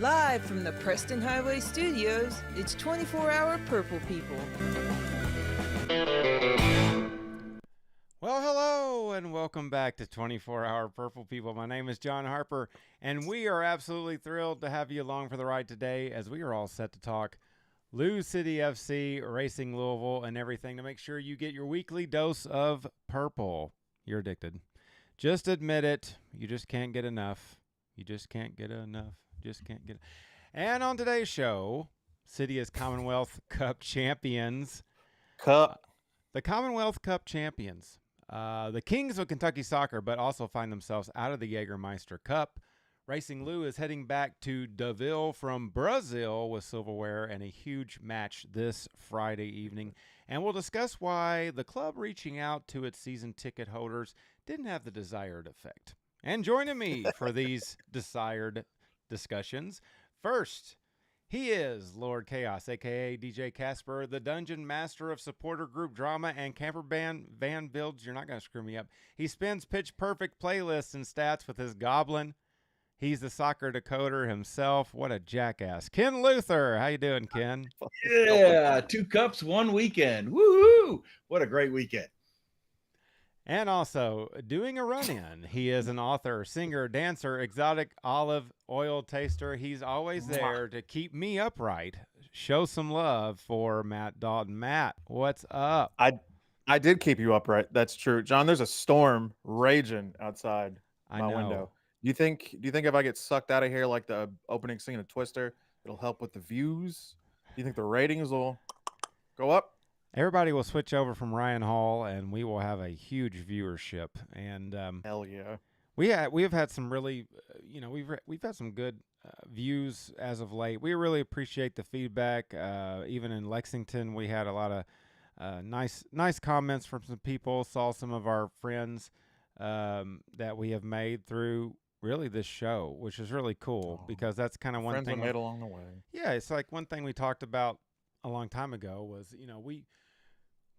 Live from the Preston Highway Studios, it's 24-Hour Purple People. Well, hello, and welcome back to 24-Hour Purple People. My name is John Harper, and we are absolutely thrilled to have you along for the ride today as we are all set to talk LouCity FC, Racing Louisville, and everything to make sure you get your weekly dose of purple. You're addicted. Just admit it. You just can't get enough. You just can't get enough. Just can't get. And on today's show, City is Commonwealth Cup champions. The Commonwealth Cup champions. The Kings of Kentucky Soccer, but also find themselves out of the Jägermeister Cup. Racing Lou is heading back to Deauville from Brazil with silverware and a huge match this Friday evening. And we'll discuss why the club reaching out to its season ticket holders didn't have the desired effect. And joining me for these desired discussions, first, he is Lord Chaos, a.k.a. DJ Casper, the dungeon master of supporter group drama and camper van builds. You're not going to screw me up. He spins pitch-perfect playlists and stats with his goblin. He's the soccer decoder himself. What a jackass. Ken Luther. How you doing, Ken? Yeah, 2 cups, 1 weekend. Woohoo! What a great weekend. And also, doing a run-in, he is an author, singer, dancer, exotic olive oil taster. He's always there to keep me upright. Show some love for Matt Dalton. Matt, what's up? I did keep you upright. That's true. John, there's a storm raging outside I my know. window. Do you think if I get sucked out of here like the opening scene of Twister, it'll help with the views? Do you think the ratings will go up? Everybody will switch over from Ryan Hall, and we will have a huge viewership. And Hell yeah. we have had some really, we've had some good views as of late. We really appreciate the feedback. Even in Lexington, we had a lot of nice comments from some people. Saw some of our friends that we have made through really this show, which is really cool because that's kind of one Friends thing we made along the way. Yeah, it's like one thing we talked about a long time ago was,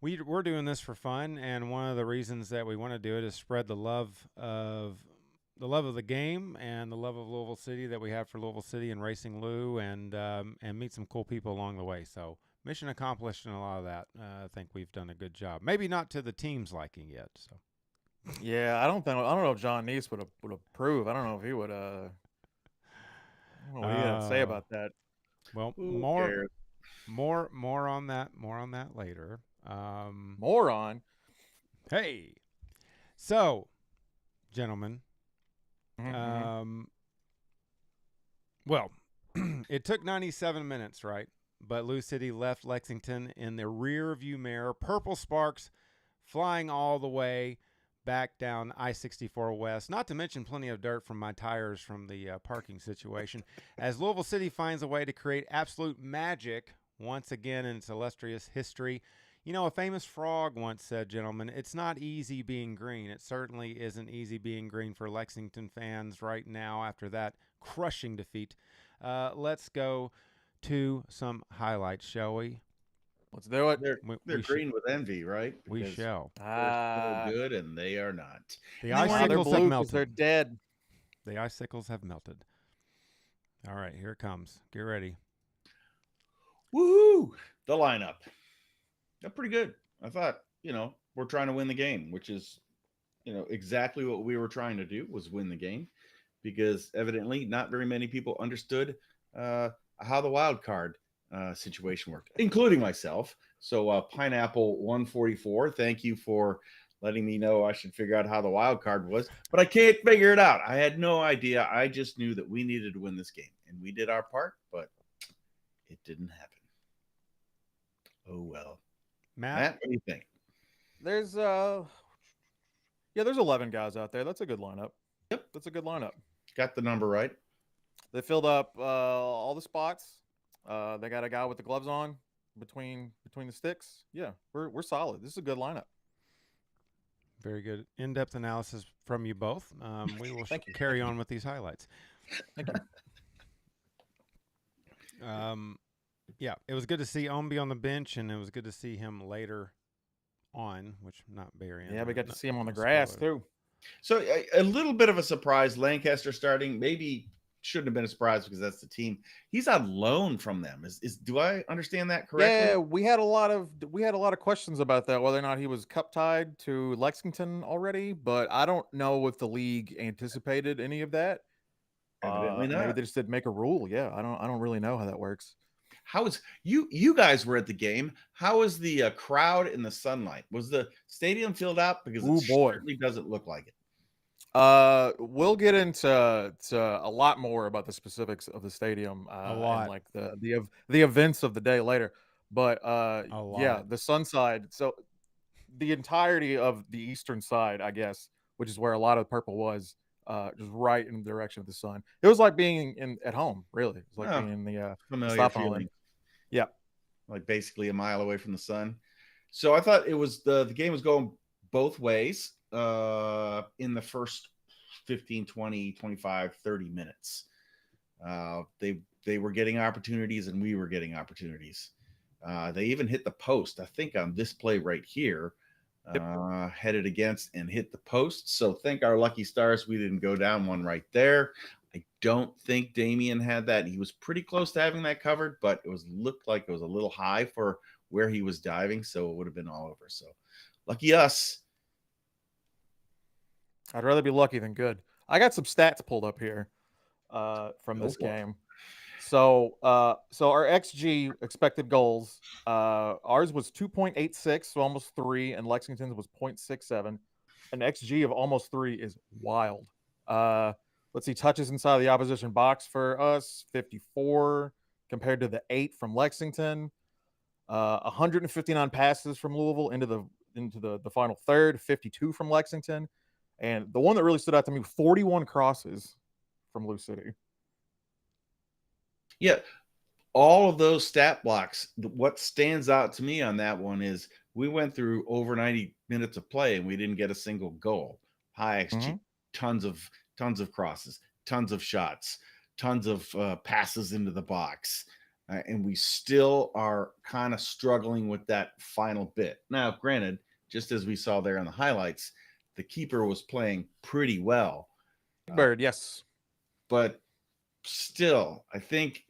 we're doing this for fun, and one of the reasons that we want to do it is spread the love of the game and the love of Louisville City that we have for Louisville City and Racing Lou, and meet some cool people along the way. So mission accomplished in a lot of that. I think we've done a good job. Maybe not to the team's liking yet. So Yeah, I don't know if John Neese would approve. I don't know if he would. I don't know what he had to say about that. Well, Who more on that later. Moron. Hey, so, gentlemen, well, it took 97 minutes, right? But LouCity left Lexington in the rear view mirror, purple sparks flying all the way back down I-64 West, not to mention plenty of dirt from my tires from the parking situation, as Louisville City finds a way to create absolute magic once again in its illustrious history. You know, a famous frog once said, gentlemen, it's not easy being green. It certainly isn't easy being green for Lexington fans right now after that crushing defeat. Let's go to some highlights, shall we? Let's do it. They're green with envy, right? We Because shall. They're so good, and they are not. The They're icicles have blue 'cause melted. they're dead. The icicles have melted. All right, here it comes. Get ready. Woohoo! The lineup. They're pretty good. I thought, we're trying to win the game, which is, exactly what we were trying to do was win the game, because evidently not very many people understood how the wild card situation worked, including myself. So Pineapple 144, thank you for letting me know I should figure out how the wild card was, but I can't figure it out. I had no idea. I just knew that we needed to win this game, and we did our part, but it didn't happen. Oh well. Matt, what do you think? There's 11 guys out there. That's a good lineup. Yep, that's a good lineup. Got the number right. They filled up all the spots. They got a guy with the gloves on between the sticks. Yeah, we're solid. This is a good lineup. Very good in-depth analysis from you both. We will Thank you. carry on with these highlights. Thank you. Yeah, it was good to see Omby on the bench, and it was good to see him later on, which not very. Yeah, we got to see him on the grass too. So a little bit of a surprise. Lancaster starting, maybe shouldn't have been a surprise because that's the team. He's on loan from them. Do I understand that correctly? Yeah, we had a lot of questions about that, whether or not he was cup tied to Lexington already, but I don't know if the league anticipated any of that. Evidently Maybe not. they just didn't make a rule. Yeah, I don't really know how that works. How is you guys were at the game? How was the crowd in the sunlight? Was the stadium filled out? Because it Ooh, boy. certainly doesn't look like it. We'll get into a lot more about the specifics of the stadium lot. and like the events of the day later. But yeah, lot. the sun side. So the entirety of the eastern side, I guess, which is where a lot of purple was, just right in the direction of the sun. It was like being at home, really. It was like being in the Familiar stop feeling. island. Yeah. Like basically a mile away from the sun. So I thought it was the game was going both ways in the first 15, 20, 25, 30 minutes. They were getting opportunities and we were getting opportunities. They even hit the post, I think, on this play right here, headed against and hit the post. So thank our lucky stars we didn't go down one right there. I don't think Damian had that. He was pretty close to having that covered, but looked like it was a little high for where he was diving, so it would have been all over. So lucky us. I'd rather be lucky than good. I got some stats pulled up here from this game. So our XG expected goals, ours was 2.86, so almost 3, and Lexington's was 0.67. An XG of almost 3 is wild. Let's see, touches inside the opposition box for us, 54 compared to the 8 from Lexington. 159 passes from Louisville into the final third, 52 from Lexington. And the one that really stood out to me, 41 crosses from LouCity. Yeah, all of those stat blocks, what stands out to me on that one is we went through over 90 minutes of play and we didn't get a single goal. High XG, tons of crosses, tons of shots, tons of passes into the box. And we still are kind of struggling with that final bit. Now, granted, just as we saw there in the highlights, the keeper was playing pretty well. Bird, yes. But still, I think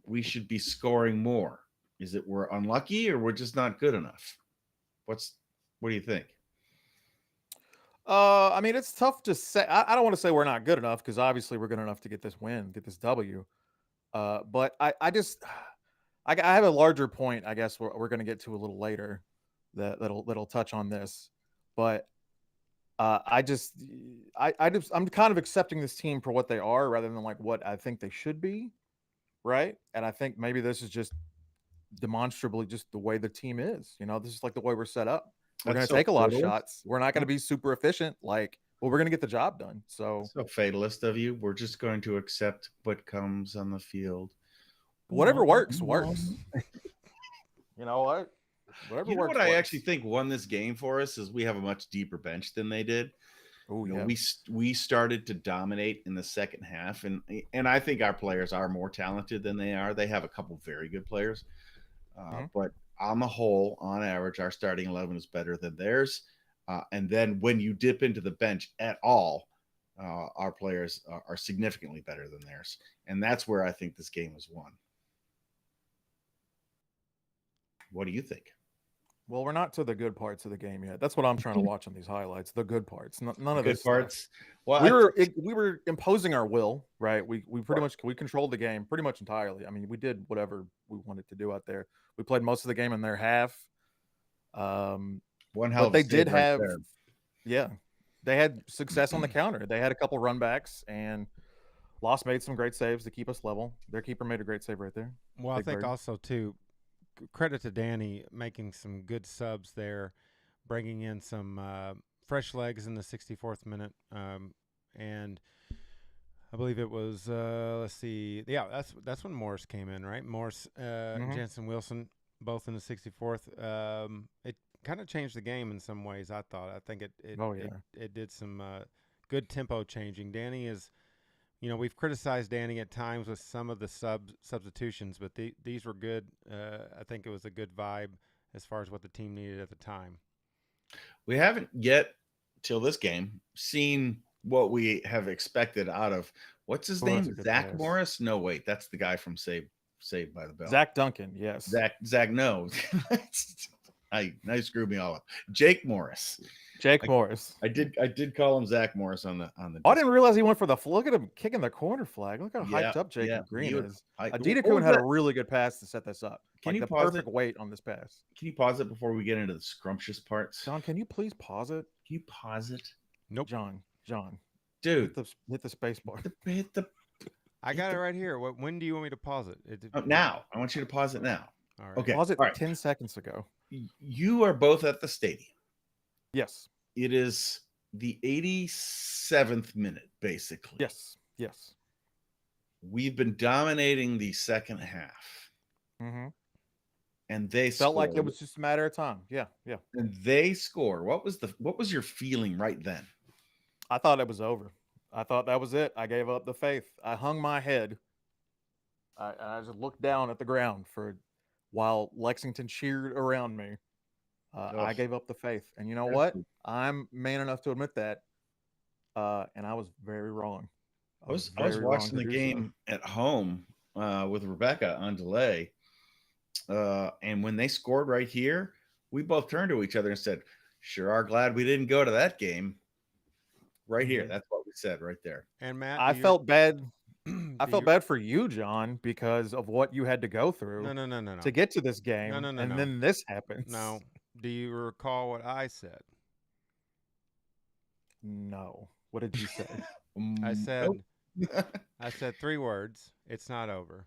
we should be scoring more. Is it we're unlucky or we're just not good enough? What do you think? I mean, it's tough to say. I don't want to say we're not good enough because obviously we're good enough to get this win, get this W. But I have a larger point, I guess we're going to get to a little later that'll touch on this. But I'm kind of accepting this team for what they are rather than like what I think they should be, right? And I think maybe this is just demonstrably just the way the team is. You know, this is like the way we're set up. We're going to take a lot of shots. We're not going to be super efficient. Well, we're going to get the job done. So fatalist of you. We're just going to accept what comes on the field. Whatever works. You know what? Whatever you know works. What I actually think won this game for us is we have a much deeper bench than they did. Oh, yeah. We started to dominate in the second half, and I think our players are more talented than they are. They have a couple very good players, but on the whole, on average, our starting 11 is better than theirs. And then when you dip into the bench at all, our players are significantly better than theirs, and that's where I think this game was won. What do you think? Well, we're not to the good parts of the game yet. That's what I'm trying to watch on these highlights. The good parts, none of good this parts. Stuff. Well, we were imposing our will, right? We pretty much we controlled the game pretty much entirely. I mean, we did whatever we wanted to do out there. We played most of the game in their half. One hell but of they a did right have, there. Yeah, they had success on the counter. They had a couple run backs and Loss made some great saves to keep us level. Their keeper made a great save right there. Well, I think also too, credit to Danny making some good subs there, bringing in some fresh legs in the 64th minute, and I believe it was let's see, yeah, that's when Morris came in, right? Morris, Jensen Wilson, both in the 64th. It kind of changed the game in some ways. I thought. I think it did some good tempo changing. Danny is. You know, we've criticized Danny at times with some of the substitutions, but these were good. I think it was a good vibe as far as what the team needed at the time. We haven't yet, till this game, seen what we have expected out of What's his Oh, that's name? a good Zach pass. Morris? No, wait, that's the guy from Saved by the Bell. Zach Duncan, yes. Zach, no. Now you screwed me all up. Jake Morris. Jake Morris. I did call him Zach Morris on the. I didn't realize he went for the look at him kicking the corner flag. Look how Yeah, hyped up Jacob Green is. what Adita was Kuhn had a that? really good pass to set this up. Can Like you the pause perfect weight on this pass. Can you pause it before we get into the scrumptious parts? John, can you please pause it? Can you pause it? Nope. John, Dude, hit the space bar. hit the I got it right here. When do you want me to pause it? now. I want you to pause it now. All right. Okay. Pause it all right. 10 seconds ago. You are both at the stadium. Yes. It is the 87th minute, basically. Yes. We've been dominating the second half, Mm-hmm. and they Felt like it scored. was just a matter of time. Yeah. And they score. What was your feeling right then? I thought it was over. I thought that was it. I gave up the faith. I hung my head. I just looked down at the ground while Lexington cheered around me. I gave up the faith. And you know what? I'm man enough to admit that. And I was very wrong. I was watching the game at home with Rebecca on delay. And when they scored right here, we both turned to each other and said, sure are glad we didn't go to that game. Right here. That's what we said right there. And Matt, I felt bad. I felt bad for you, John, because of what you had to go through No. to get to this game. No. And then this happens. No. Do you recall what I said? No. What did you say? I said, Nope. I said 3 words. It's not over.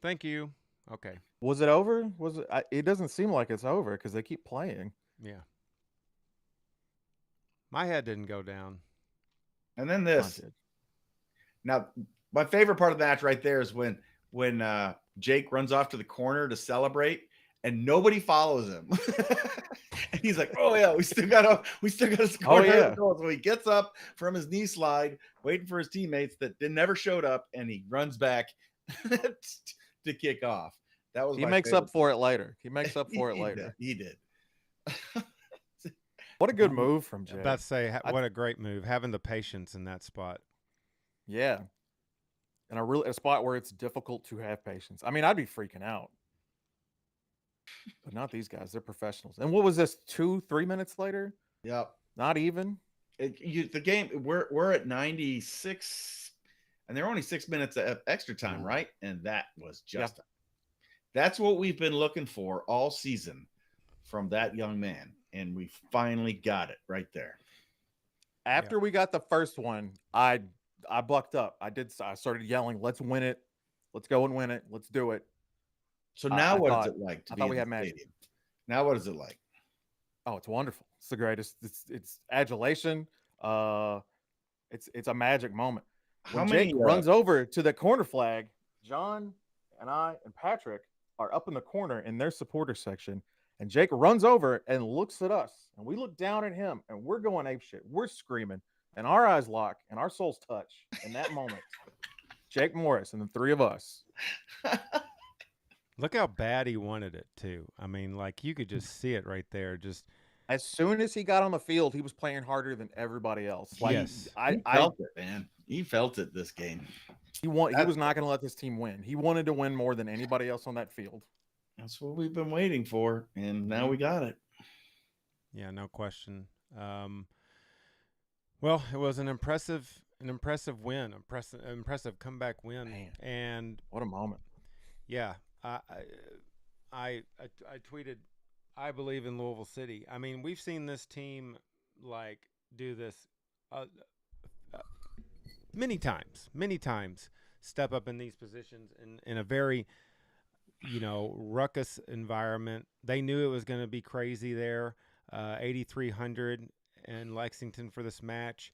Thank you. Okay. Was it over? It doesn't seem like it's over because they keep playing. Yeah. My head didn't go down. And then this. Now, my favorite part of the match right there is when Jake runs off to the corner to celebrate and nobody follows him. And he's like, oh yeah, we still gotta score. Oh, yeah. So he gets up from his knee slide, waiting for his teammates that never showed up, and he runs back to kick off. That was He makes up for it later. He did. What a good move from Jake. About to say, what a great move. Having the patience in that spot. Yeah. And a spot where it's difficult to have patience. I mean, I'd be freaking out. But not these guys. They're professionals. And what was this, 2-3 minutes later? Yep. Not even? The game, we're at 96, and there are only 6 minutes of extra time, right? And that was just that's what we've been looking for all season from that young man. And we finally got it right there. After we got the first one, I bucked up. I started yelling, let's win it. Let's go and win it. Let's do it. So now what is it like to be in the magic. stadium? Now what is it like? Oh, it's wonderful. It's the greatest. It's adulation. It's a magic moment. When Jake runs over to the corner flag, John and I and Patrick are up in the corner in their supporter section. And Jake runs over and looks at us, and we look down at him, and we're going apeshit. We're screaming, and our eyes lock, and our souls touch in that moment. Jake Morris and the 3 of us. Look how bad he wanted it, too. I mean, like, you could just see it right there. Just as soon as he got on the field, he was playing harder than everybody else. Like, yes. I felt it, man. He felt it this game. He was not going to let this team win. He wanted to win more than anybody else on that field. That's what we've been waiting for, and now we got it. Yeah, no question. Well, it was an impressive win, impressive comeback win. Man, and what a moment! Yeah, I tweeted, I believe in Louisville City. I mean, we've seen this team like do this many times. Step up in these positions in a very ruckus environment. They knew it was going to be crazy there. 8,300 in Lexington for this match.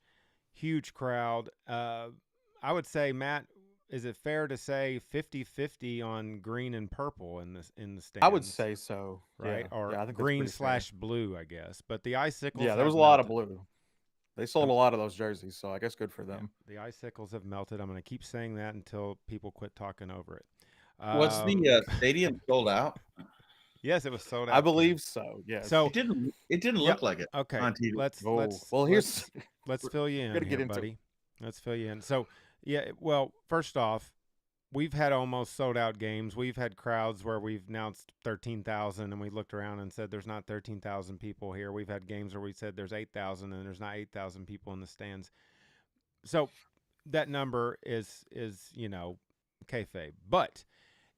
Huge crowd. I would say, Matt, is it fair to say 50-50 on green and purple in the stands? I would say so. Right? Yeah. Or I think green/blue, I guess. But the Icicles. Yeah, there was a lot of blue. They sold a lot of those jerseys, so I guess good for them. Yeah, the Icicles have melted. I'm going to keep saying that until people quit talking over it. Was the stadium sold out? Yes, it was sold out. I believe so. Yeah. So it didn't look like it. Okay. On TV. Let's here's let's fill you in, gotta get here, into buddy. Let's fill you in. So, yeah, well, first off, we've had almost sold out games. We've had crowds where we've announced 13,000 and we looked around and said there's not 13,000 people here. We've had games where we said there's 8,000 and there's not 8,000 people in the stands. So that number is kayfabe. But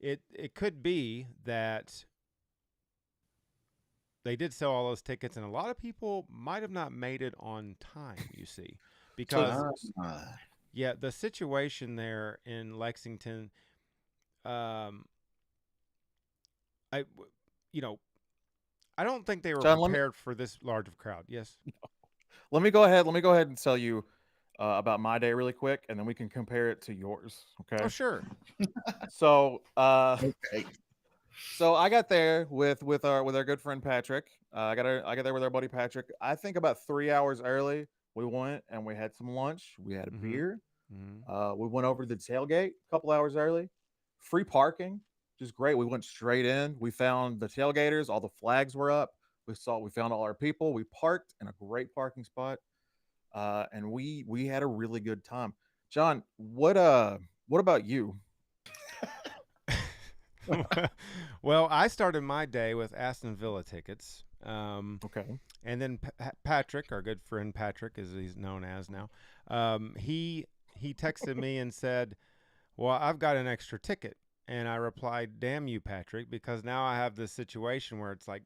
it could be that they did sell all those tickets and a lot of people might have not made it on time, you see. Because yeah, the situation there in Lexington, um, I, I don't think they were John, prepared for this large of crowd. Yes. Let me go ahead and tell you about my day really quick, and then we can compare it to yours. Okay. Oh, sure. So, Okay. so I got there with our good friend Patrick. I got there with our buddy Patrick. I think about 3 hours early. We went and we had some lunch. We had a beer. We went over to the tailgate a couple hours early. Free parking, just great. We went straight in. We found the tailgaters. All the flags were up. We found all our people. We parked in a great parking spot, and we had a really good time. John, what about you? Well, I started my day with Aston Villa tickets. Okay. And then Patrick, our good friend Patrick, as he's known as now, he texted me and said, "Well, I've got an extra ticket." And I replied, "Damn you, Patrick," because now I have this situation where it's like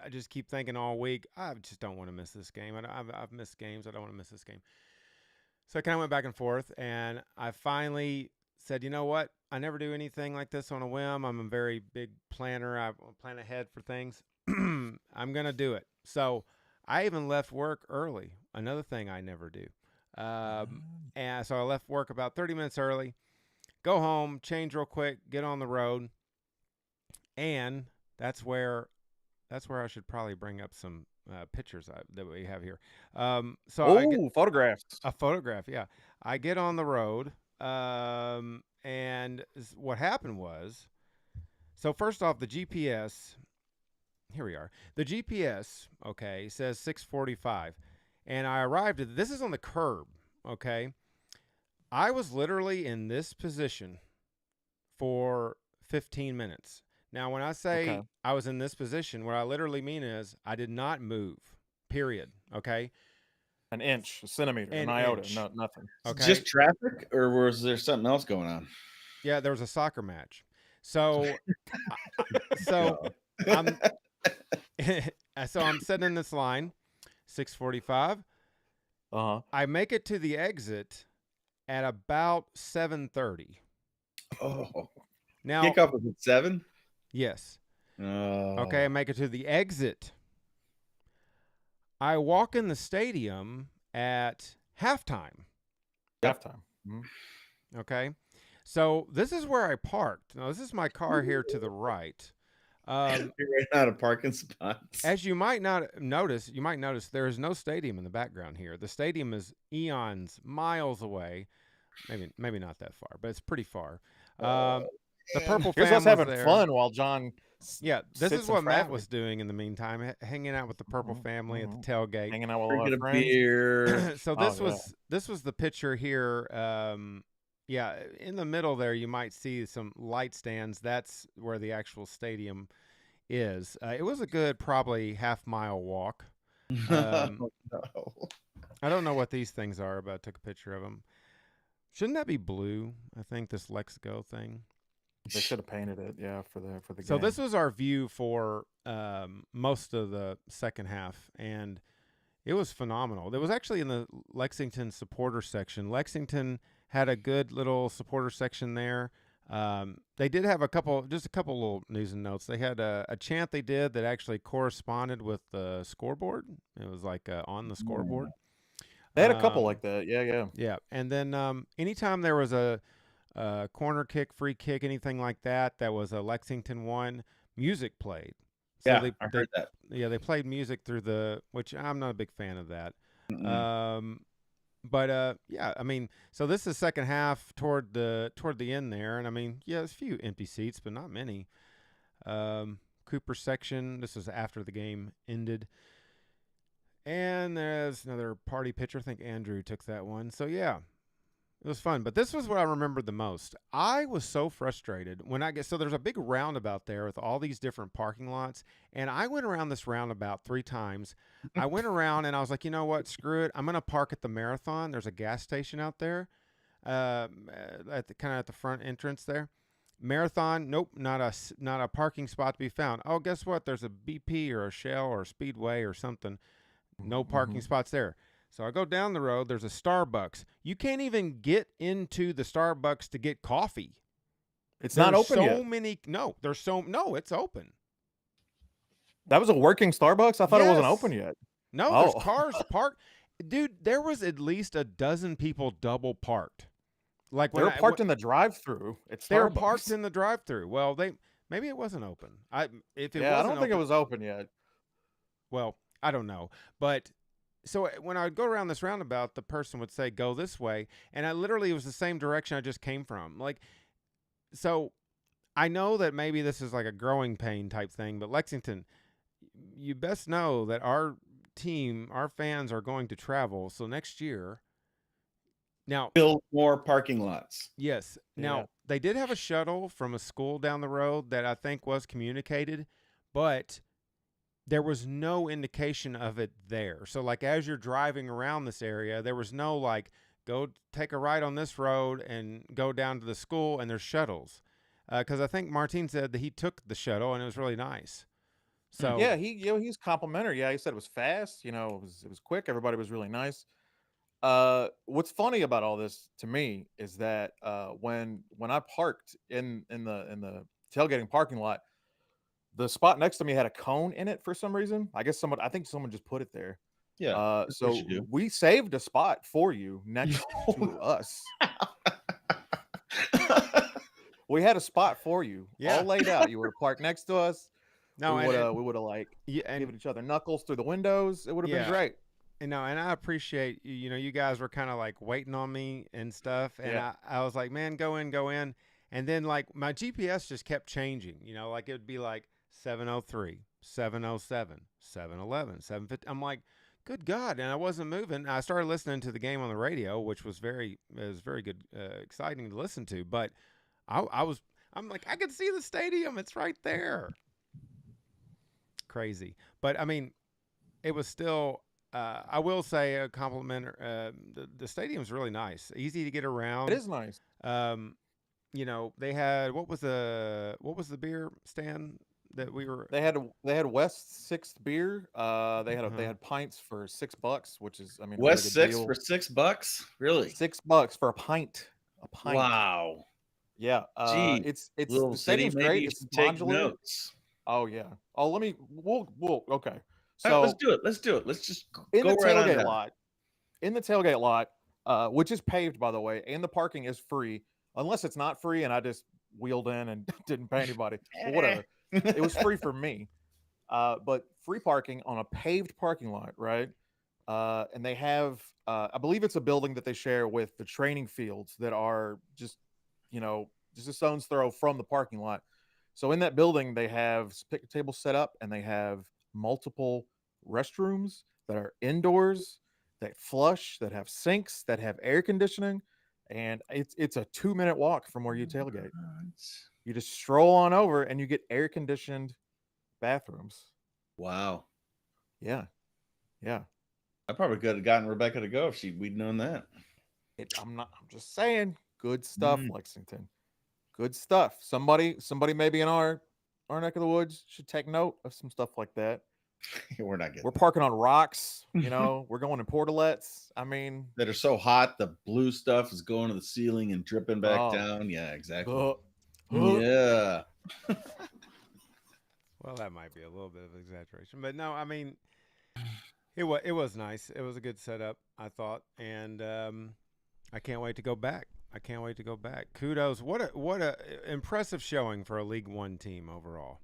I just keep thinking all week, I just don't want to miss this game. I've missed games. I don't want to miss this game. So I kind of went back and forth, and I finally said, you know what? I never do anything like this on a whim. I'm a very big planner. I plan ahead for things. I'm going to do it. So I even left work early. Another thing I never do. And so I left work about 30 minutes early, go home, change real quick, get on the road. And that's where I should probably bring up some pictures that we have here. Photographs. A photograph, yeah. I get on the road, and what happened was, so first off, the GPS, here we are. The GPS, okay, says 6:45, and I arrived at, this is on the curb, okay? I was literally in this position for 15 minutes. Now, when I say I was in this position, what I literally mean is I did not move, period, okay? An inch, a centimeter, an iota, no, nothing. Okay. Just traffic, or was there something else going on? Yeah, there was a soccer match. So, I'm sitting in this line, 6:45. I make it to the exit at about 7:30. Oh, now kickoff was at 7. Yes. Oh. Okay, I make it to the exit. I walk in the stadium at halftime. Halftime. Mm-hmm. Okay. So this is where I parked. Now, this is my car here to the right. You ran out of parking spots. As you might notice there is no stadium in the background here. The stadium is eons, miles away. Maybe not that far, but it's pretty far. The Purple Here's fam us having there. fun while John. Yeah, this is what Matt was doing in the meantime, hanging out with the Purple family at the tailgate, hanging out with drinking a beer. So this was the picture here. Yeah, in the middle there, you might see some light stands. That's where the actual stadium is. It was a good, probably half-mile walk. No. I don't know what these things are, but I took a picture of them. Shouldn't that be blue? I think this Lexgo thing. They should have painted it, yeah, for the game. So this was our view for most of the second half, and it was phenomenal. It was actually in the Lexington supporter section. Lexington had a good little supporter section there. They did have a couple little news and notes. They had a chant they did that actually corresponded with the scoreboard. It was like on the scoreboard. They had a couple like that. Yeah. And then anytime there was a corner kick, free kick, anything like that was a Lexington one, music played. So I heard that. Yeah, they played music through which I'm not a big fan of that. Yeah, I mean, so this is second half toward the end there, and I mean, yeah, there's a few empty seats, but not many. Cooper section. This was after the game ended. And there's another party picture. I think Andrew took that one. So yeah, It was fun, but this was what I remembered the most. I was so frustrated when so there's a big roundabout there with all these different parking lots, and I went around this roundabout 3 times. I went around and I was like, you know what? Screw it. I'm gonna park at the Marathon. There's a gas station out there, at the kind of at the front entrance there. Marathon, nope, not a parking spot to be found. Oh, guess what? There's a BP or a Shell or a Speedway or something. No parking spots there. So I go down the road. There's a Starbucks. You can't even get into the Starbucks to get coffee. It's not open so yet. No, it's open. That was a working Starbucks? I thought it wasn't open yet. No, there's cars parked. Dude, there was at least a dozen people double parked. Like they were parked in the drive-through. They were parked in the drive-through. Well, maybe it wasn't open. I don't think it was open yet. Well, I don't know, but so when I would go around this roundabout, the person would say, "Go this way," and it was the same direction I just came from. Like, so I know that maybe this is like a growing pain type thing, but Lexington, you best know that our fans are going to travel. So next year. Now, build more parking lots. Yes. Now, they did have a shuttle from a school down the road that I think was communicated, but there was no indication of it there. So, like, as you're driving around this area, there was no, like, go take a ride on this road and go down to the school, and there's shuttles. Because I think Martin said that he took the shuttle, and it was really nice. So yeah, he's complimentary. Yeah, he said it was fast. It was quick. Everybody was really nice. What's funny about all this to me is that when I parked in the tailgating parking lot, the spot next to me had a cone in it for some reason. I think someone just put it there. Yeah. So we saved a spot for you next to us. We had a spot for you, all laid out. You would have parked next to us. No, we would have like given each other knuckles through the windows. It would have been great. And I appreciate, you guys were kind of like waiting on me and stuff. And I was like, man, go in. And then like my GPS just kept changing, like it would be like 703, 707, 711, 750. I'm like, good God. And I wasn't moving. I started listening to the game on the radio, which was very good, exciting to listen to. But I'm like, I can see the stadium. It's right there. Crazy. But I mean, it was still, I will say a compliment. The stadium's really nice, easy to get around. It is nice. They had what was the beer stand that we were? They had West 6th beer. They had pints for $6, which is West 6 for $6. Really? $6 for a pint. Wow. Yeah. It's the stadium's great. It's take notes. Oh yeah. Oh, we'll okay. So let's do it. Let's just in the tailgate lot. In the tailgate lot, which is paved, by the way, and the parking is free, unless it's not free and I just wheeled in and didn't pay anybody. Well, whatever. It was free for me. But free parking on a paved parking lot, right? And they have, I believe it's a building that they share with the training fields that are just a stone's throw from the parking lot. So in that building, they have picnic tables set up, and they have multiple restrooms that are indoors, that flush, that have sinks, that have air conditioning, and it's a 2-minute walk from where you tailgate. You just stroll on over, and you get air conditioned bathrooms. Wow. Yeah. I probably could have gotten Rebecca to go if we'd known that. I'm just saying, good stuff, Lexington. Good stuff. Somebody maybe in our neck of the woods should take note of some stuff like that. We're not getting. We're parking on rocks. We're going in portalets. That are so hot, the blue stuff is going to the ceiling and dripping back down. Yeah, exactly. Yeah. Well, that might be a little bit of an exaggeration, but no, it was nice. It was a good setup, I thought, and I can't wait to go back. Kudos. What a impressive showing for a League One team overall.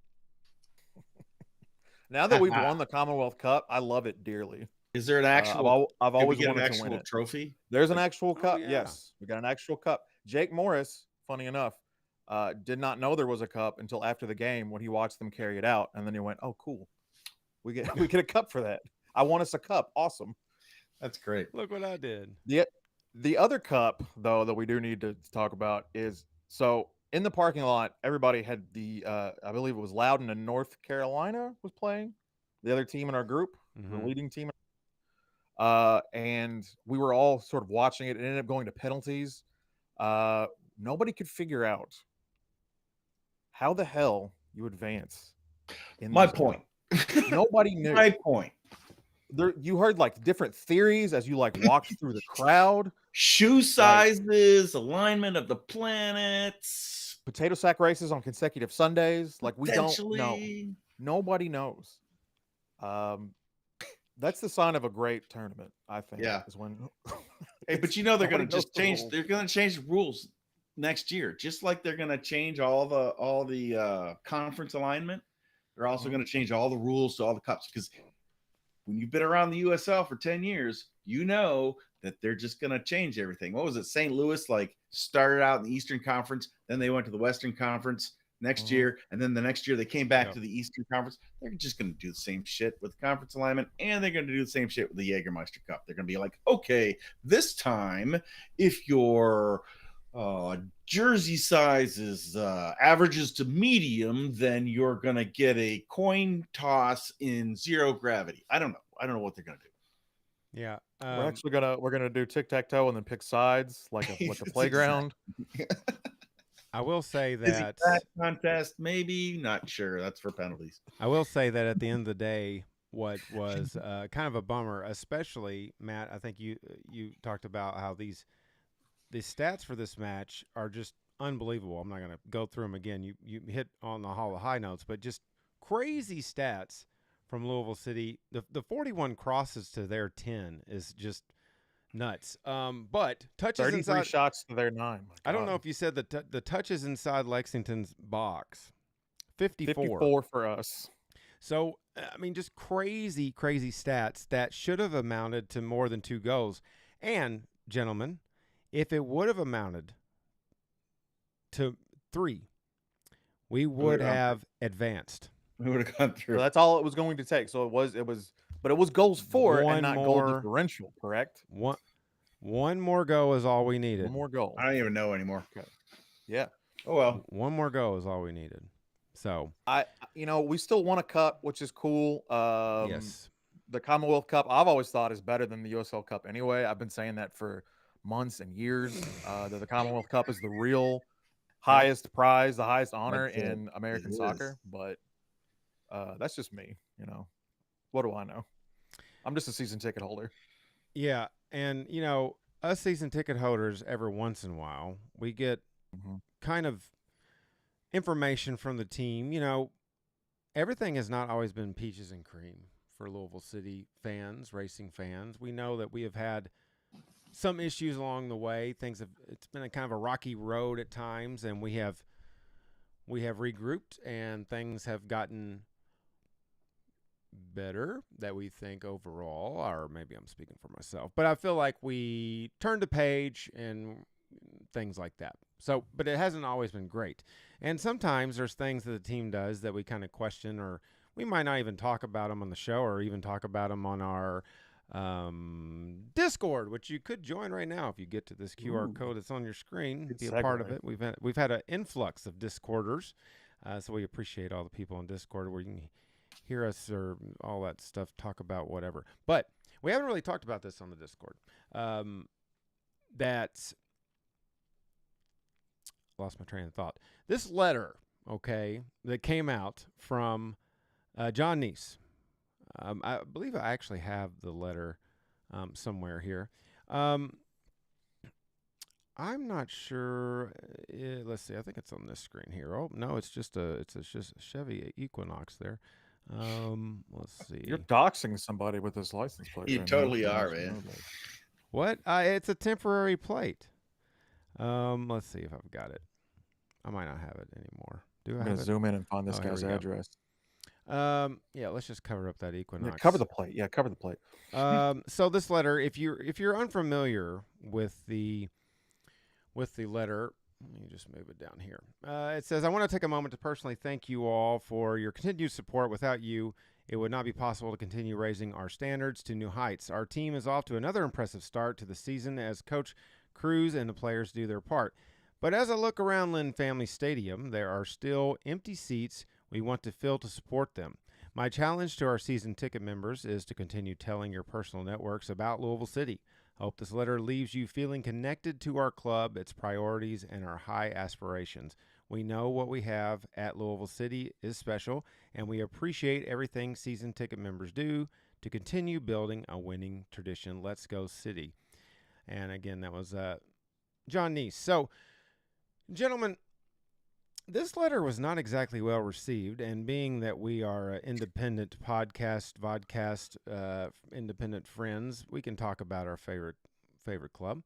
Now that we've won the Commonwealth Cup, I love it dearly. Is there an actual? I've always wanted to win it. Trophy. There's an actual cup. Yeah. Yes, we got an actual cup. Jake Morris, funny enough, did not know there was a cup until after the game when he watched them carry it out, and then he went, "Oh, cool, we get a cup for that. I want us a cup. Awesome." That's great. Look what I did. The other cup, though, that we do need to talk about is so in the parking lot, everybody had I believe it was Loudon and North Carolina was playing, the other team in our group, the Mhm. leading team. And we were all sort of watching it. It ended up going to penalties. Nobody could figure out how the hell you advance in My these point. cups. Nobody knew. My point. There, you heard like different theories as you like walked through the crowd. Shoe sizes, alignment of the planets. Potato sack races on consecutive Sundays. Like we don't know. Potentially. Nobody knows. That's the sign of a great tournament, I think. Yeah. Is when Hey, but you know they're nobody going to just knows the change. rules. They're going to change the rules next year, just like they're going to change all the conference alignment. They're also going to change all the rules to all the cups, because when you've been around the USL for 10 years, you know that they're just going to change everything. What was it? St. Louis like started out in the Eastern Conference, then they went to the Western Conference next year, and then the next year they came back to the Eastern Conference. They're just going to do the same shit with the conference alignment, and they're going to do the same shit with the Jägermeister Cup. They're going to be like, okay, this time if your jersey size is averages to medium, then you're going to get a coin toss in zero gravity. I don't know what they're going to do. Yeah. We're gonna do tic-tac-toe and then pick sides like a That's playground. I will say Dizzy that Fat contest, maybe, not sure. That's for penalties. I will say that at the end of the day, what was kind of a bummer, especially Matt, I think you talked about how the stats for this match are just unbelievable. I'm not going to go through them again. You hit on the hall of high notes, but just crazy stats from Louisville City. The 41 crosses to their 10 is just nuts. But touches 33 inside shots to their 9. I don't know if you said the touches inside Lexington's box. 54. 54 for us. So, I mean, just crazy, crazy stats that should have amounted to more than 2 goals. And, gentlemen, if it would have amounted to 3, we would have advanced. We would have gone through. So that's all it was going to take. So it was goals for and not goal differential, correct? One more goal is all we needed. One more goal. I don't even know anymore. Okay. Yeah. Oh well. One more goal is all we needed. So we still won a cup, which is cool. Yes. The Commonwealth Cup, I've always thought is better than the USL Cup anyway. I've been saying that for months and years. That the Commonwealth Cup is the real highest prize, the highest honor in American soccer. But that's just me, What do I know? I'm just a season ticket holder. Yeah, and us season ticket holders, every once in a while, we get kind of information from the team. Everything has not always been peaches and cream for Louisville City fans, racing fans. We know that we have had some issues along the way. It's been a kind of a rocky road at times, and we have regrouped, and things have gotten better that we think overall, or maybe I'm speaking for myself, but I feel like we turned a page and things like that. So, but it hasn't always been great. And sometimes there's things that the team does that we kind of question, or we might not even talk about them on the show, or even talk about them on our Discord, which you could join right now if you get to this QR code that's on your screen. Be a part of it. We've had an influx of Discorders, so we appreciate all the people on Discord where you can hear us or all that stuff, talk about whatever. But we haven't really talked about this on the Discord. That's lost my train of thought. This letter, that came out from John Neese. I believe I actually have the letter somewhere here. I'm not sure. Let's see. I think it's on this screen here. Oh no, it's just a Chevy Equinox there. Let's see. You're doxing somebody with this license plate. You totally are, man. What? It's a temporary plate. Let's see if I've got it. I might not have it anymore. I'm gonna zoom in and find this guy's address. Yeah, let's just cover up that Equinox. Yeah, cover the plate. Yeah, cover the plate. So this letter, if you're unfamiliar with the letter, let me just move it down here. It says, I want to take a moment to personally thank you all for your continued support. Without you, It would not be possible to continue raising our standards to new heights. Our team is off to another impressive start to the season as Coach Cruz and the players do their part. But as I look around Lynn Family Stadium, there are still empty seats we want to fill to support them. My challenge to our season ticket members is to continue telling your personal networks about Louisville City. Hope this letter leaves you feeling connected to our club, its priorities, and our high aspirations. We know what we have at Louisville City is special, and we appreciate everything season ticket members do to continue building a winning tradition. Let's go City. And again, that was John Neese. So, gentlemen, this letter was not exactly well received, and being that we are an independent vodcast, independent friends, we can talk about our favorite club.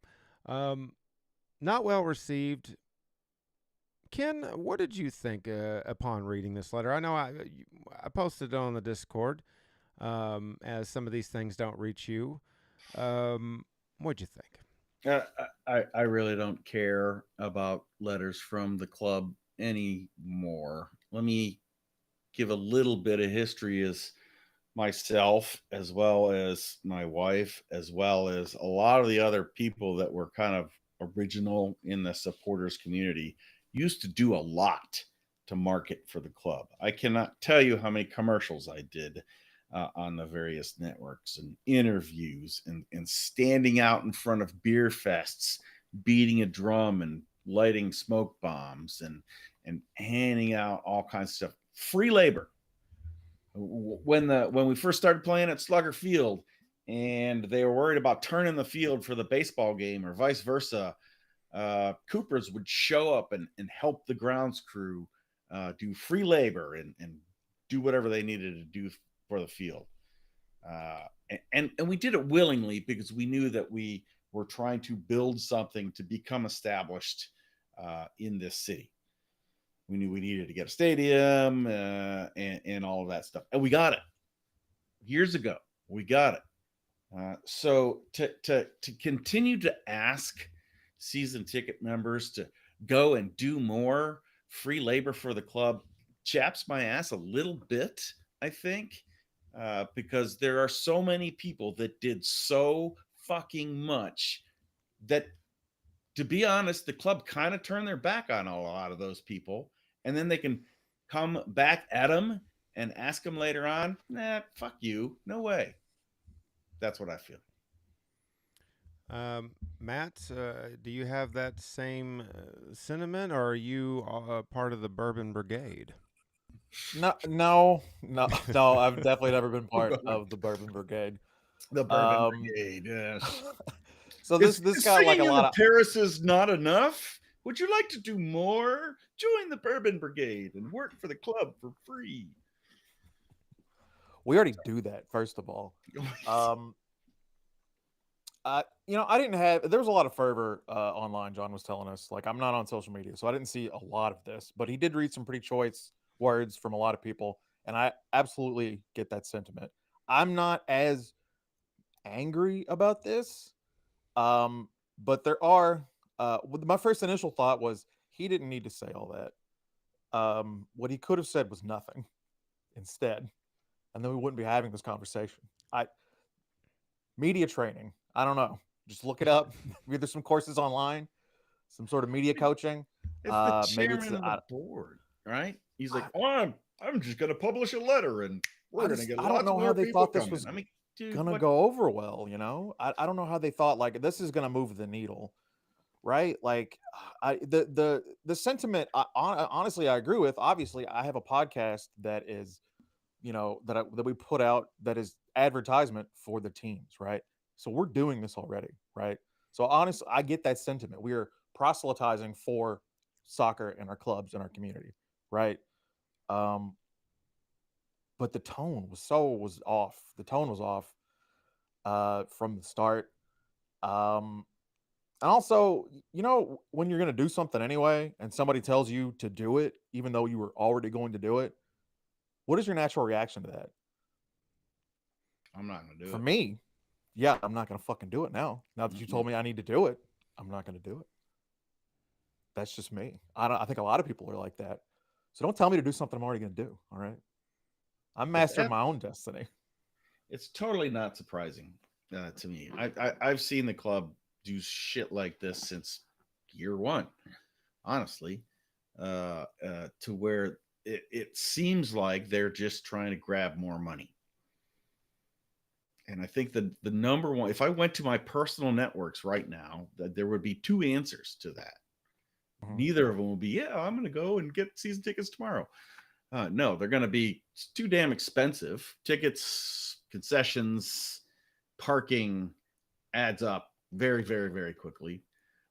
Not well received. Ken, what did you think upon reading this letter? I know I posted it on the Discord, as some of these things don't reach you. What'd you think? I really don't care about letters from the club anymore. Let me give a little bit of history as myself, as well as my wife, as well as a lot of the other people that were kind of original in the supporters community, used to do a lot to market for the club. I cannot tell you how many commercials I did on the various networks and interviews and standing out in front of beer fests, beating a drum and lighting smoke bombs and handing out all kinds of stuff. Free labor. When we first started playing at Slugger Field and they were worried about turning the field for the baseball game or vice versa, Coopers would show up and help the grounds crew do free labor and do whatever they needed to do for the field. And we did it willingly because we knew that we were trying to build something to become established in this city. We knew we needed to get a stadium and all of that stuff. And we got it years ago. We got it. So to continue to ask season ticket members to go and do more free labor for the club chaps my ass a little bit, I think, because there are so many people that did so fucking much that, to be honest, the club kind of turned their back on a lot of those people, and then they can come back at them and ask them later on, nah, fuck you, no way. That's what I feel. Matt, do you have that same sentiment, or are you part of the Bourbon Brigade? No. I've definitely never been part of the Bourbon Brigade. The Bourbon Brigade, yes. So this got like a lot of Paris is not enough. Would you like to do more? Join the Bourbon Brigade and work for the club for free. We already do that, first of all. I didn't have. There was a lot of fervor online. John was telling us, like, I'm not on social media, so I didn't see a lot of this. But he did read some pretty choice words from a lot of people, and I absolutely get that sentiment. I'm not as angry about this, but there are. My first initial thought was he didn't need to say all that. What he could have said was nothing instead, and then we wouldn't be having this conversation. Media training. I don't know. Just look it up. Maybe there's some courses online, some sort of media coaching. It's the chairman of the board, right? He's like, I'm just going to publish a letter, and we're going to get. I don't know how they thought this was going to go over well. I don't know how they thought like this is going to move the needle, right? Like, the sentiment. Honestly, I agree with. Obviously, I have a podcast that is, that we put out that is advertisement for the teams, right? So we're doing this already, right? So honestly, I get that sentiment. We are proselytizing for soccer and our clubs and our community, right? But the tone was off. The tone was off from the start. And also, when you're going to do something anyway, and somebody tells you to do it, even though you were already going to do it, what is your natural reaction to that? I'm not going to do it. For me, yeah, I'm not going to fucking do it now. Now that you told me I need to do it, I'm not going to do it. That's just me. I think a lot of people are like that. So don't tell me to do something I'm already going to do. All right. I'm master of my own destiny. It's totally not surprising to me. I've seen the club do shit like this since year one, honestly, to where it seems like they're just trying to grab more money. And I think the number one, if I went to my personal networks right now, there would be two answers to that. Mhm. Neither of them will be, yeah, I'm going to go and get season tickets tomorrow. No, they're going to be too damn expensive. Tickets, concessions, parking adds up very, very, very quickly.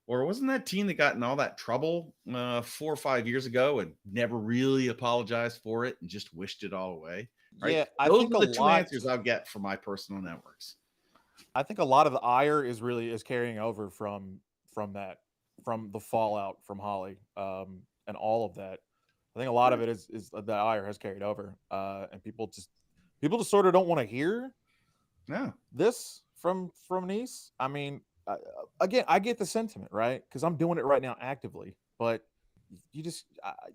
Or wasn't that team that got in all that trouble 4 or 5 years ago and never really apologized for it and just wished it all away? Right? Yeah, I Those think are a the two lot. answers I'll get from my personal networks. I think a lot of the ire is carrying over from the fallout from Holly, and all of that. I think a lot of it is the ire has carried over, and people just sort of don't want to hear No. this from Nice. I mean, again, I get the sentiment, right? Because I'm doing it right now actively, but you just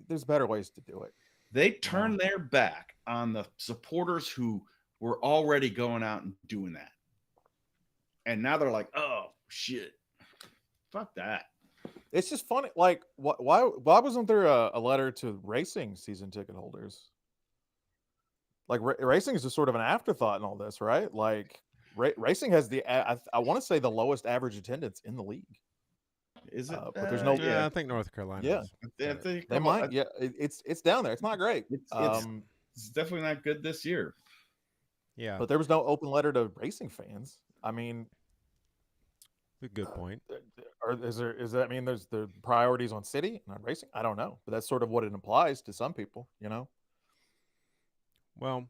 there's better ways to do it. They turned their back on the supporters who were already going out and doing that. And now they're like, oh, shit. Fuck that. It's just funny. Like, why wasn't there a letter to racing season ticket holders? Like, racing is just sort of an afterthought in all this, right? Like, racing has I want to say the lowest average attendance in the league. Is it? But there's no. Yeah, I think North Carolina. Yeah, they might. Yeah, it's down there. It's not great. It's definitely not good this year. Yeah, but there was no open letter to racing fans. I mean, a good point. Or is that mean there's the priorities on city, not racing? I don't know, but that's sort of what it implies to some people, you know. Well,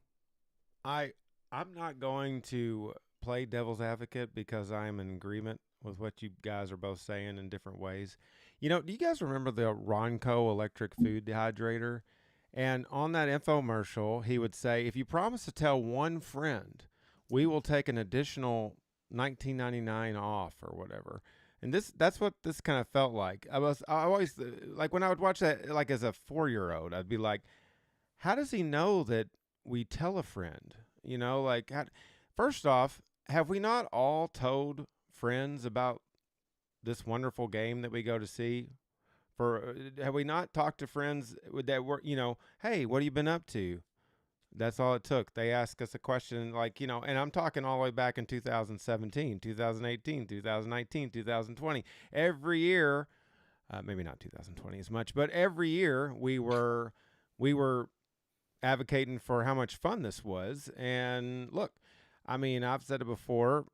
I'm not going to play devil's advocate because I am in agreement with what you guys are both saying in different ways. You know, do you guys remember the Ronco electric food dehydrator? And on that infomercial, he would say, if you promise to tell one friend, we will take an additional $19.99 off or whatever. And that's what this kind of felt like. I always like when I would watch that, like as a 4-year-old, I'd be like, how does he know that we tell a friend? You know, like, first off, have we not all told friends about this wonderful game that we go to see? Have we not talked to friends that were, you know, hey, what have you been up to? That's all it took. They ask us a question like, you know, and I'm talking all the way back in 2017, 2018, 2019, 2020. Every year, maybe not 2020 as much, but every year we were advocating for how much fun this was. And look, I mean, I've said it before,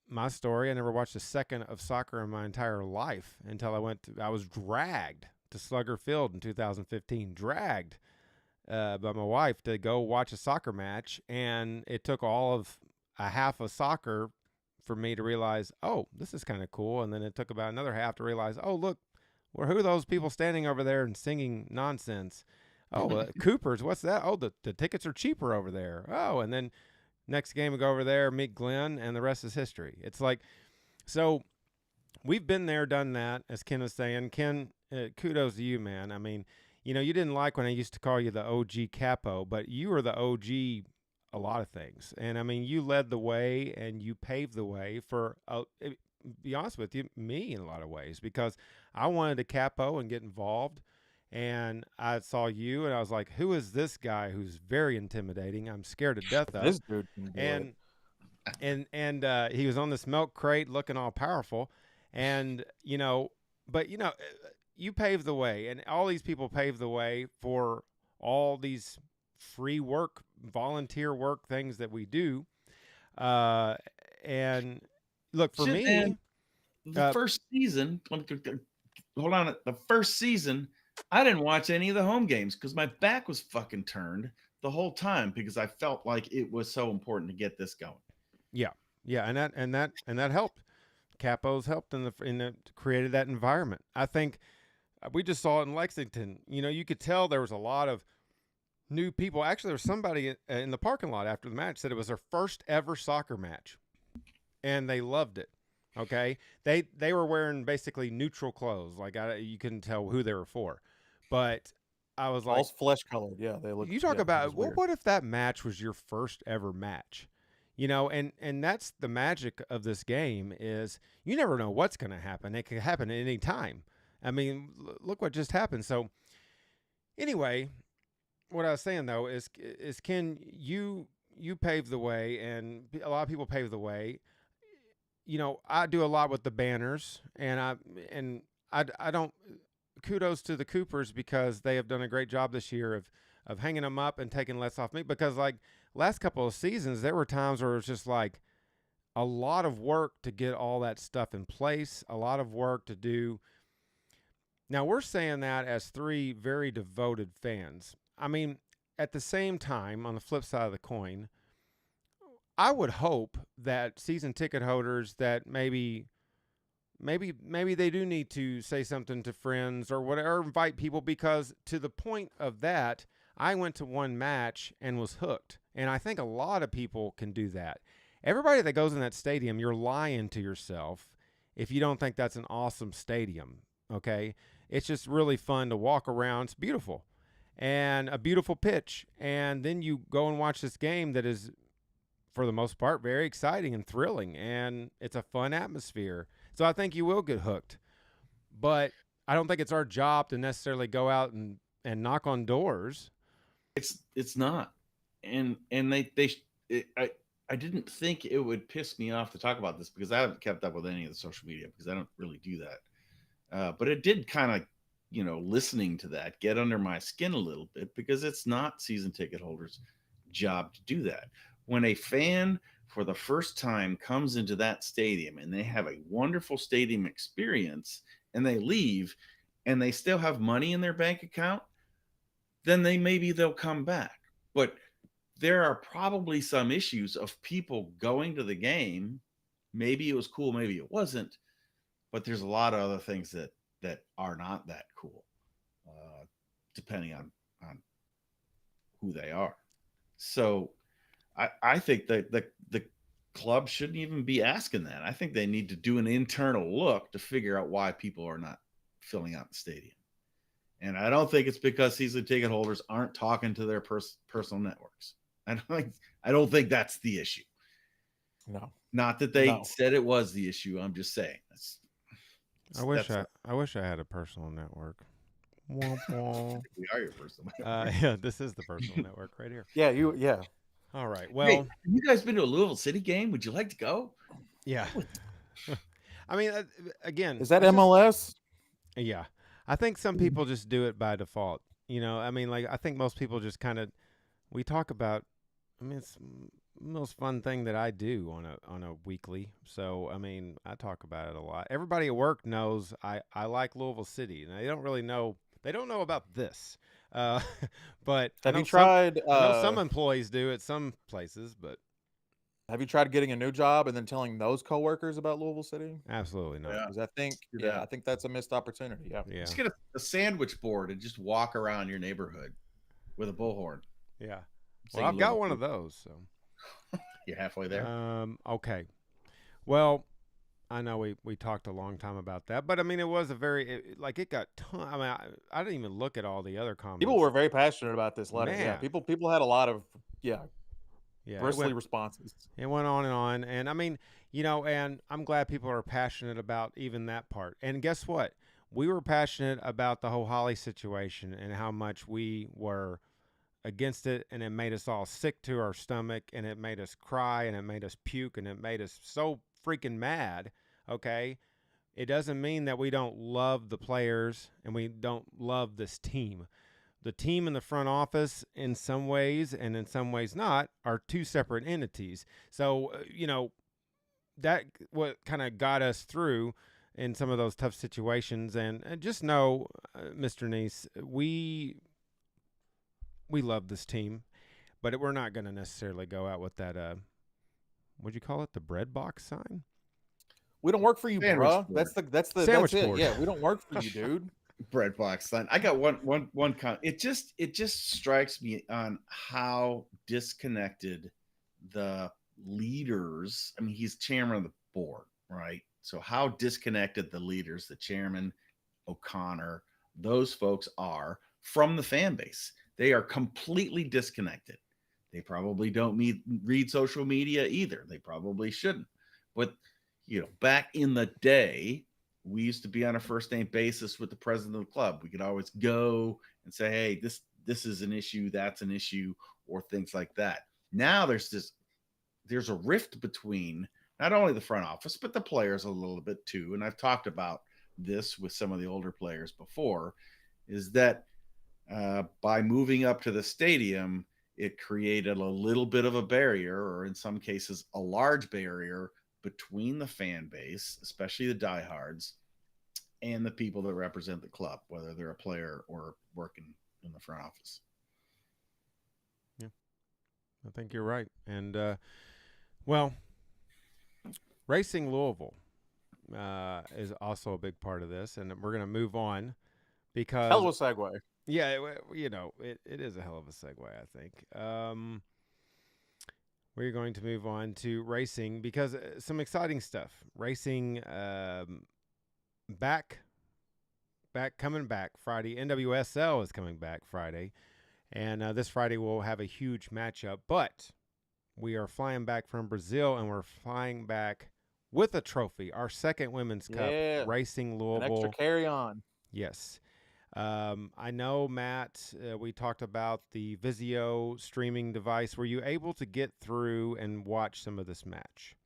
my story, I never watched a second of soccer in my entire life until I was dragged to Slugger Field in 2015, dragged by my wife to go watch a soccer match. And it took all of a half of soccer for me to realize, oh, this is kind of cool. And then it took about another half to realize, oh, look, well, who are those people standing over there and singing nonsense? Oh, Cooper's, what's that? Oh, the tickets are cheaper over there. Oh, and then next game we go over there, meet Glenn, and the rest is history. It's like, so we've been there, done that, as Ken was saying. Ken, kudos to you, man. I mean, you know, you didn't like when I used to call you the OG Capo, but you were the OG a lot of things. And, I mean, you led the way and you paved the way for, be honest with you, me in a lot of ways, because I wanted to capo and get involved. And I saw you, and I was like, "Who is this guy who's very intimidating? I'm scared to death of." This dude can do it. And he was on this milk crate, looking all powerful, and you know, but you know, you paved the way, and all these people paved the way for all these free work, volunteer work things that we do. And look, for me, man, the first season. Hold on, the first season. I didn't watch any of the home games because my back was fucking turned the whole time because I felt like it was so important to get this going. Yeah, and that helped. Capos helped created that environment. I think we just saw it in Lexington. You know, you could tell there was a lot of new people. Actually, there was somebody in the parking lot after the match said it was their first ever soccer match, and they loved it. Okay, they were wearing basically neutral clothes. Like you couldn't tell who they were for, but I was like, All flesh colored. Yeah, they look. you talk yeah, it about was weird. what if that match was your first ever match? You know, and that's the magic of this game is you never know what's going to happen. It could happen at any time. I mean, look what just happened. So anyway, what I was saying though is Ken, you paved the way, and a lot of people paved the way. You know, I do a lot with the banners, and I don't. Kudos to the Coopers because they have done a great job this year of hanging them up and taking less off me. Because like last couple of seasons, there were times where it was just like a lot of work to get all that stuff in place, a lot of work to do. Now we're saying that as three very devoted fans. I mean, at the same time, on the flip side of the coin, I would hope that season ticket holders that maybe they do need to say something to friends or whatever, invite people, because to the point of that, I went to one match and was hooked. And I think a lot of people can do that. Everybody that goes in that stadium, you're lying to yourself if you don't think that's an awesome stadium, okay? It's just really fun to walk around. It's beautiful and a beautiful pitch. And then you go and watch this game that is, for the most part, very exciting and thrilling, and it's a fun atmosphere. So I think you will get hooked. But I don't think it's our job to necessarily go out and knock on doors. It's not. And I didn't think it would piss me off to talk about this because I haven't kept up with any of the social media because I don't really do that. But it did kind of, listening to that, get under my skin a little bit because it's not season ticket holders' job to do that. When a fan for the first time comes into that stadium and they have a wonderful stadium experience and they leave and they still have money in their bank account, then they'll come back. But there are probably some issues of people going to the game. Maybe it was cool, maybe it wasn't, but there's a lot of other things that are not that cool, depending on who they are. So I think that the club shouldn't even be asking that. I think they need to do an internal look to figure out why people are not filling out the stadium. And I don't think it's because season ticket holders aren't talking to their personal networks. I don't think that's the issue. No, not that they said it was the issue. I'm just saying. I wish I had a personal network. Womp womp. We are your personal network. Yeah, this is the personal network right here. Yeah. All right. Well, hey, have you guys been to a Louisville City game? Would you like to go? Yeah. I mean, again, is that MLS? Yeah. I think some people just do it by default. I mean, like, I think most people just kind of, we talk about, I mean, it's the most fun thing that I do on a weekly. So, I mean, I talk about it a lot. Everybody at work knows I like Louisville City, and they don't know about this. But have you tried? I know some employees do at some places, but have you tried getting a new job and then telling those coworkers about Louisville City? Absolutely not. Yeah. Because I think that's a missed opportunity. Yeah. Just get a sandwich board and just walk around your neighborhood with a bullhorn. Yeah. Well, I've got one of those, so you're halfway there. Okay. Well, I know we talked a long time about that, but I mean, it was it got I mean, I didn't even look at all the other comments. People were very passionate about this letter. Man. Yeah, people had a lot of bristly responses. It went on, and I mean, and I'm glad people are passionate about even that part. And guess what? We were passionate about the whole Holly situation and how much we were against it, and it made us all sick to our stomach, and it made us cry, and it made us puke, and it made us so freaking mad. Okay, it doesn't mean that we don't love the players and we don't love this team. The team and the front office, in some ways and in some ways not, are two separate entities. So that what kind of got us through in some of those tough situations. And just know, Mr. Neese, we love this team, but we're not going to necessarily go out with that, what'd you call it? The bread box sign? We don't work for you, bro. That's sandwich that's board. It. Yeah, we don't work for you, dude. Bread box sign. I got one comment. It just strikes me on how disconnected the leaders. I mean, he's chairman of the board, right? So how disconnected the leaders, the chairman, O'Connor, those folks are from the fan base. They are completely disconnected. They probably don't read social media either. They probably shouldn't. But, back in the day, we used to be on a first name basis with the president of the club. We could always go and say, hey, this is an issue, that's an issue, or things like that. Now there's a rift between not only the front office, but the players a little bit too. And I've talked about this with some of the older players before, is that by moving up to the stadium, it created a little bit of a barrier, or in some cases, a large barrier between the fan base, especially the diehards, and the people that represent the club, whether they're a player or working in the front office. Yeah, I think you're right. And, well, Racing Louisville is also a big part of this, and we're going to move on because hell of a segue. Yeah, it is a hell of a segue, I think. We're going to move on to racing because some exciting stuff. Racing coming back Friday. NWSL is coming back Friday, and this Friday we'll have a huge matchup. But we are flying back from Brazil, and we're flying back with a trophy. Our second Women's Cup, Racing Louisville. An extra carry on. Yes. I know, Matt, we talked about the Vizio streaming device. Were you able to get through and watch some of this match?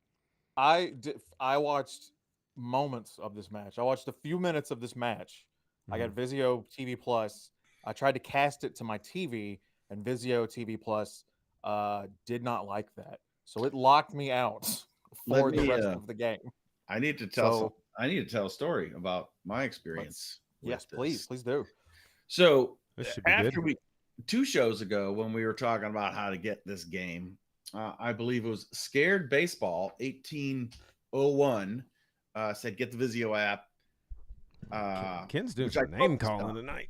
I watched moments of this match. I watched a few minutes of this match. Mm-hmm. I got Vizio TV Plus. I tried to cast it to my TV, and Vizio TV Plus did not like that. So it locked me out for the rest of the game. I need to tell a story about my experience. Yes, please do. So after 2 shows ago, when we were talking about how to get this game, I believe it was Scared Baseball 1801 said get the Vizio app. Ken's doing some name calling tonight,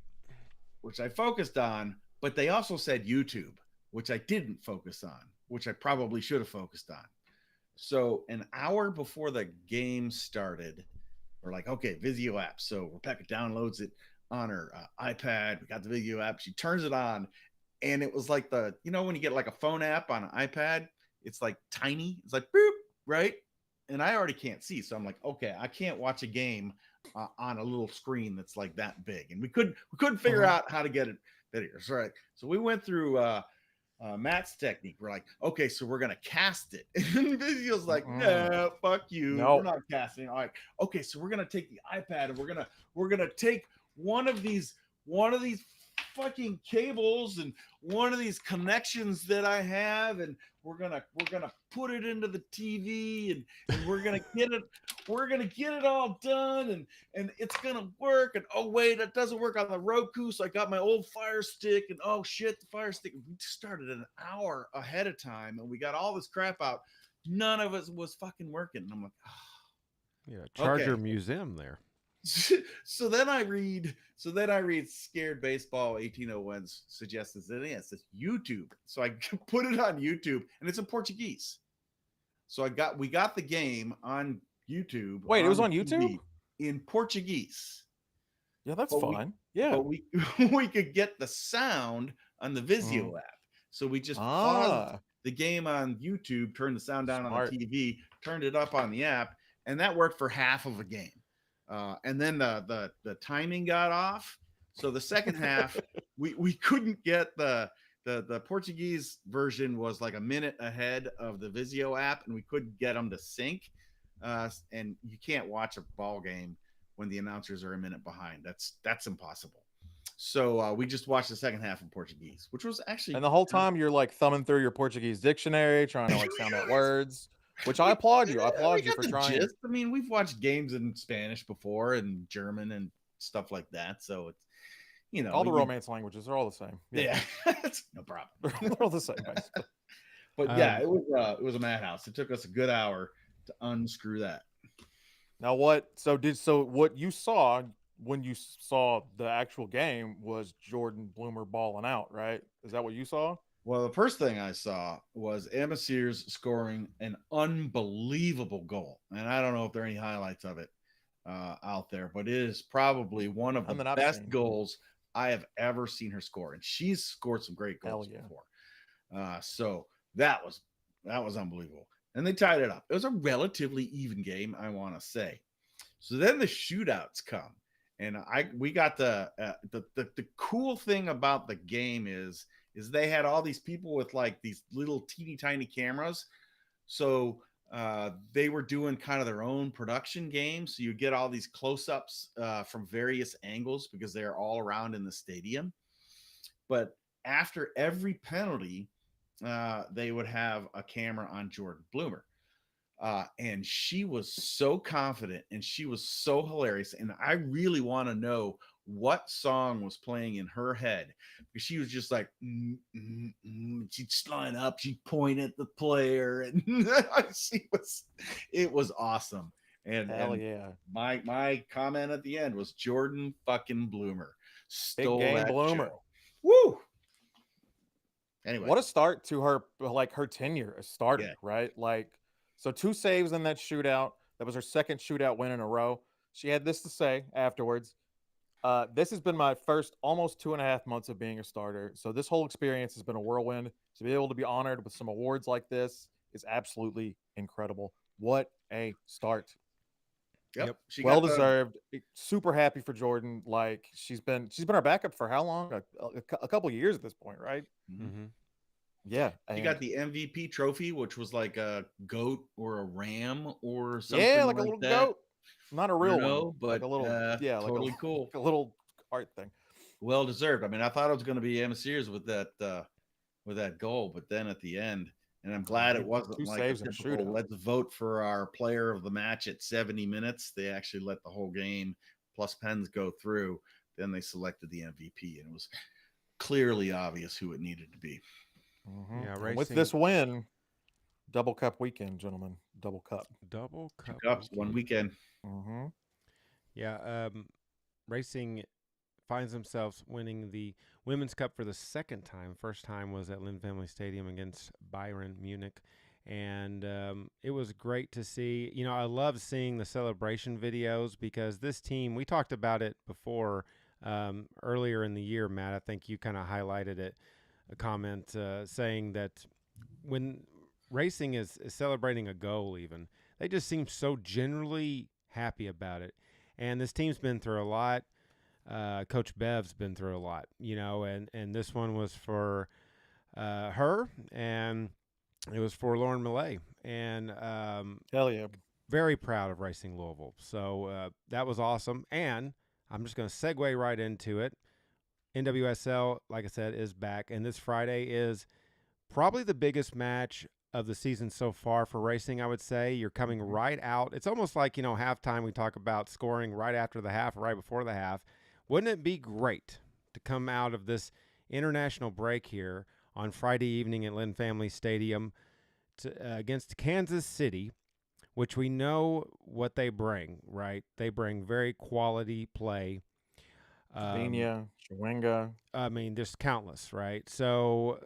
which I focused on, but they also said YouTube, which I didn't focus on, which I probably should have focused on. So an hour before the game started, we're like, okay, Vizio app. So Rebecca downloads it on her iPad. We got the Vizio app. She turns it on, and it was like when you get like a phone app on an iPad, it's like tiny. It's like boop, right? And I already can't see, so I'm like, okay, I can't watch a game on a little screen that's like that big. And we couldn't figure out how to get it bigger. So, right. So we went through Matt's technique. We're like, okay, so we're gonna cast it. And Vizio's like, no, fuck you. No. We're not casting. All right, okay, so we're gonna take the iPad and we're gonna take one of these fucking cables and one of these connections that I have, and we're gonna put it into the TV, and we're gonna get it all done, and it's gonna work. And oh wait, it doesn't work on the Roku, so I got my old Fire Stick, and oh shit, the Fire Stick. We started an hour ahead of time, and we got all this crap out. None of it was fucking working. And I'm like, oh. Yeah, Charger Museum there. So then I read Scared Baseball 1801's suggestions, and it says YouTube. So I put it on YouTube, and it's in Portuguese. So we got the game on YouTube. Wait, it was on YouTube in Portuguese. Yeah, that's fine. But we could get the sound on the Vizio app. So we just paused the game on YouTube, turned the sound down on the TV, turned it up on the app, and that worked for half of a game. And then the timing got off. So the second half, we couldn't get the Portuguese version was like a minute ahead of the Vizio app, and we couldn't get them to sync. And you can't watch a ball game when the announcers are a minute behind. That's impossible. So we just watched the second half in Portuguese, which was actually. And the whole time you're like thumbing through your Portuguese dictionary, trying to like sound out words. Which I applaud you. I applaud you for trying. Gist. I mean, we've watched games in Spanish before and German and stuff like that. So it's, all the Romance languages are all the same. Yeah, it's no problem. They're all the same. But yeah, it was a madhouse. It took us a good hour to unscrew that. Now what? So what you saw when you saw the actual game was Jordan Bloomer balling out, right? Is that what you saw? Well, the first thing I saw was Emma Sears scoring an unbelievable goal. And I don't know if there are any highlights of it out there, but it is probably one of the best goals I have ever seen her score, and she's scored some great goals Hell yeah. before. So that was unbelievable. And they tied it up. It was a relatively even game, I want to say. So then the shootouts come, and we got the cool thing about the game is they had all these people with like these little teeny tiny cameras. So they were doing kind of their own production game. So you get all these close-ups from various angles because they're all around in the stadium. But after every penalty, they would have a camera on Jordan Bloomer. And she was so confident and she was so hilarious. And I really want to know what song was playing in her head, because she was just like, she'd line up, she'd point at the player, and it was awesome. And, Hell yeah. My comment at the end was Jordan fucking Bloomer stole Big game that Bloomer. show. Woo! Anyway, What a start to her tenure as starter, Yeah. right? Like, so 2 saves in that shootout. That was her second shootout win in a row. She had this to say afterwards. This has been my first almost 2.5 months of being a starter. So this whole experience has been a whirlwind. To be able to be honored with some awards like this is absolutely incredible. What a start. Yep. She Well got deserved. Super happy for Jordan. Like, she's been our backup for how long? A couple of years at this point, right? Mm-hmm. Yeah. She got the MVP trophy, which was like a goat or a ram or something. Yeah, like a little that. goat. Not a real one, but like a little, totally cool. Like a little art thing. Well deserved. I mean, I thought it was going to be Emma Sears with that goal, but then at the end, and I'm glad it wasn't 2 like saves a and a typical, shootout. let's vote for our player of the match at 70 minutes. They actually let the whole game plus pens go through. Then they selected the MVP, and it was clearly obvious who it needed to be. Mm-hmm. Yeah, And with this win, double cup weekend, gentlemen. Double cup. Double cup. 2 cups, one weekend. Mm-hmm. Yeah, Racing finds themselves winning the Women's Cup for the second time. First time was at Lynn Family Stadium against Bayern Munich. And it was great to see. You know, I love seeing the celebration videos because this team, we talked about it before earlier in the year, Matt. I think you kind of highlighted it, a comment saying that when Racing is celebrating a goal even, they just seem so generally happy about it. And this team's been through a lot. Coach Bev's been through a lot, you know, and this one was for her, and it was for Lauren Millay. And hell yeah. Very proud of Racing Louisville. So that was awesome. And I'm just going to segue right into it. NWSL, like I said, is back. And this Friday is probably the biggest match of the season so far for Racing, I would say. You're coming right out. It's almost like, you know, halftime. We talk about scoring right after the half, right before the half. Wouldn't it be great to come out of this international break here on Friday evening at Lynn Family Stadium against Kansas City, which we know what they bring, right? They bring very quality play. Vinia, Chwenga. I mean, there's countless, right? So,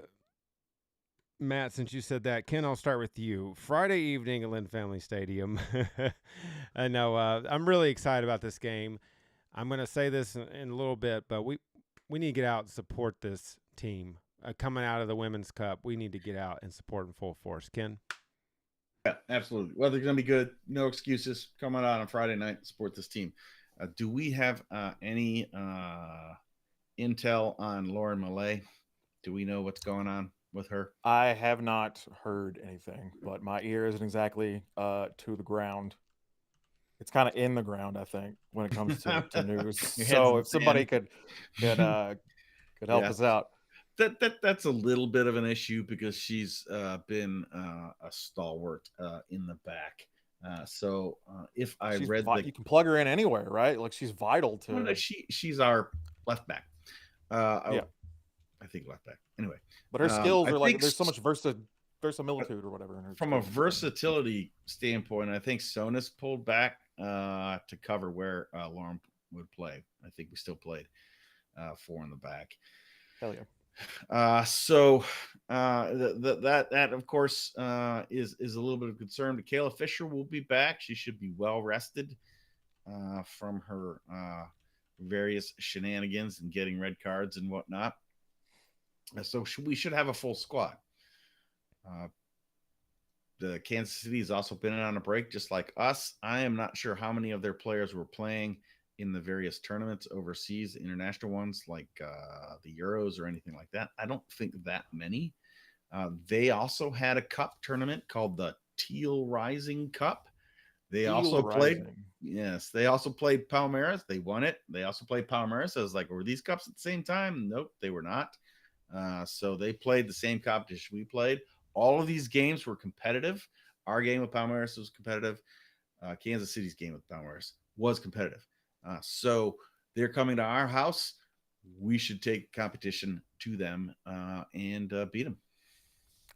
Matt, since you said that, Ken, I'll start with you. Friday evening at Lynn Family Stadium. I know I'm really excited about this game. I'm going to say this in a little bit, but we need to get out and support this team. Coming out of the Women's Cup, we need to get out and support in full force. Ken? Yeah, absolutely. Well, they're going to be good. No excuses. Come on out on Friday night and support this team. Do we have any intel on Lauren Millay? Do we know what's going on with her? I have not heard anything, but my ear isn't exactly to the ground. It's kind of in the ground, I think, when it comes to news. So if somebody could help us out. That's a little bit of an issue because she's been a stalwart in the back. So if I she's read you can plug her in anywhere, right? Like, she's vital to. Well, she's our left back. Yeah, I think left back. Anyway, but her skills are like, there's so much verisimilitude or whatever in her. From a versatility standpoint, I think Sonis pulled back to cover where Lauren would play. I think we still played 4 in the back. Hell yeah. So that of course is a little bit of concern. But Kayla Fisher will be back. She should be well rested from her various shenanigans and getting red cards and whatnot. So we should have a full squad. The Kansas City has also been on a break, just like us. I am not sure how many of their players were playing in the various tournaments overseas, international ones like the Euros or anything like that. I don't think that many. They also had a cup tournament called the Teal Rising Cup. They also played, yes, they also played Palmeiras. They won it. They also played Palmeiras. I was like, were these cups at the same time? Nope, they were not. So they played the same competition we played. All of these games were competitive. Our game with Palmeiras was competitive. Kansas City's game with Palmeiras was competitive. So they're coming to our house. We should take competition to them and beat them.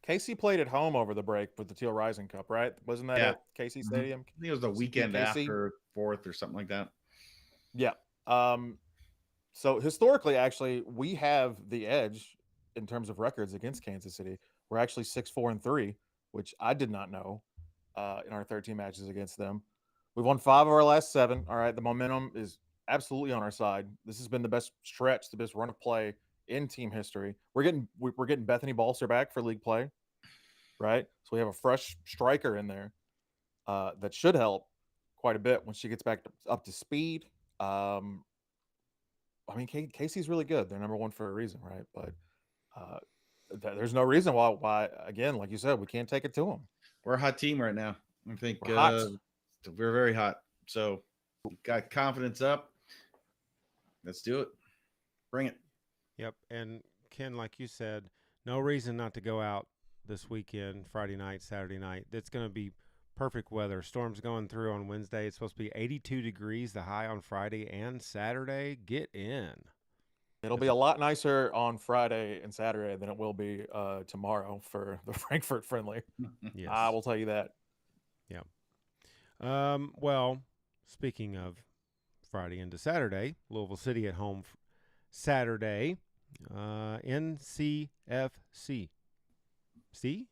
KC played at home over the break with the Teal Rising Cup, right? Wasn't that at KC Stadium? I think it was the weekend after 4th or something like that. Yeah. So historically, actually, we have the edge in terms of records against Kansas City. We're actually 6-4-3, which I did not know in our 13 matches against them. We've won 5 of our last 7. All right, the momentum is absolutely on our side. This has been the best stretch, the best run of play in team history. We're getting Bethany Balser back for league play, right? So we have a fresh striker in there that should help quite a bit when she gets back up to speed. I mean, Casey's really good. They're number 1 for a reason, right? But there's no reason why, again, like you said, we can't take it to them. We're a hot team right now. I think we're hot. We're very hot. So got confidence up. Let's do it. Bring it. Yep. And Ken, like you said, no reason not to go out this weekend, Friday night, Saturday night. It's going to be perfect weather. Storm's going through on Wednesday. It's supposed to be 82 degrees, the high on Friday and Saturday. Get in. It'll be a lot nicer on Friday and Saturday than it will be tomorrow for the Frankfurt friendly. Yes. I will tell you that. Yeah. Well, speaking of Friday into Saturday, Louisville City at home Saturday. NCFC. See?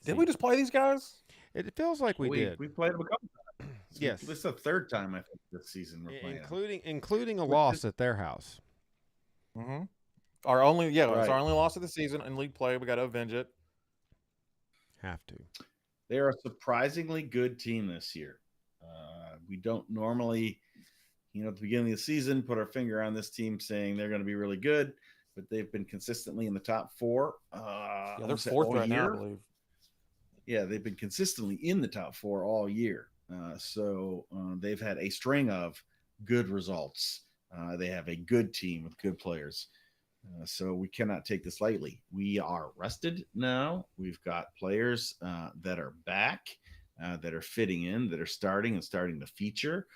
Did we just play these guys? It feels like we did. We played them a couple times. Yes. This is the 3rd time I think this season we're playing. Including a loss at their house. Mm-hmm. Our only it's our only loss of the season in league play. We got to avenge it. Have to. They're a surprisingly good team this year. We don't normally, at the beginning of the season, put our finger on this team saying they're going to be really good, but they've been consistently in the top 4. They're 4th right now, I believe. Yeah, they've been consistently in the top 4 all year. So they've had a string of good results. They have a good team with good players. So we cannot take this lightly. We are rested now. We've got players that are back, that are fitting in, that are starting to feature.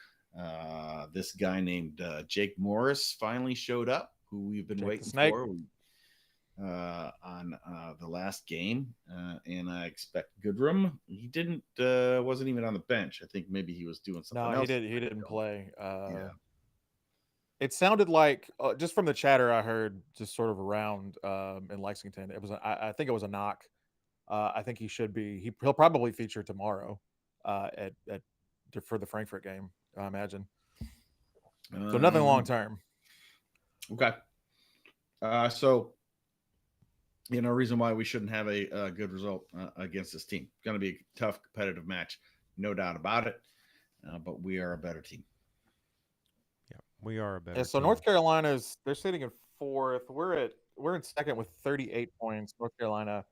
This guy named Jake Morris finally showed up, who we've been waiting for on the last game. And I expect Goodrum. He wasn't even on the bench. I think maybe he was doing something else. No, he didn't play. Yeah. It sounded like, just from the chatter I heard, just sort of around in Lexington, I think it was a knock. I think he'll probably feature tomorrow for the Frankfurt game, I imagine. So nothing long term. Okay. So, no reason why we shouldn't have a good result against this team. It's going to be a tough, competitive match, no doubt about it. But we are a better team. We are a better so team. North Carolina's, they're sitting in 4th. We're in 2nd with 38 points. North Carolina,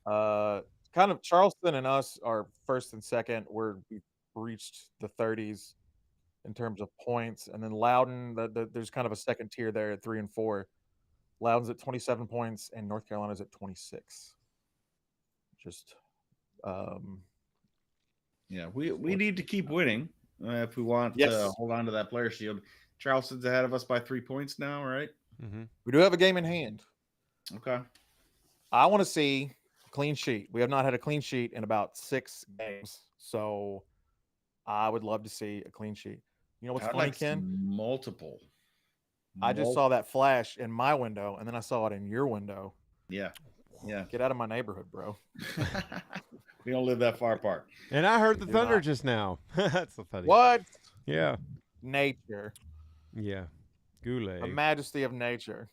kind of Charleston and us are 1st and 2nd. We've reached the 30s in terms of points, and then Loudoun, there's kind of a second tier there at 3 and 4. Loudoun's at 27 points, and North Carolina's at 26. Just, we need to keep winning if we want to hold on to that player shield. Charleston's ahead of us by 3 points now, right? Mm-hmm. We do have a game in hand. Okay. I want to see a clean sheet. We have not had a clean sheet in about 6 games, so I would love to see a clean sheet. You know what's funny, Ken? Multiple. I just saw that flash in my window, and then I saw it in your window. Yeah. Get out of my neighborhood, bro. We don't live that far apart. And I heard the thunder just now. That's so funny. What? Yeah. Nature. Yeah, Goulet. A majesty of nature.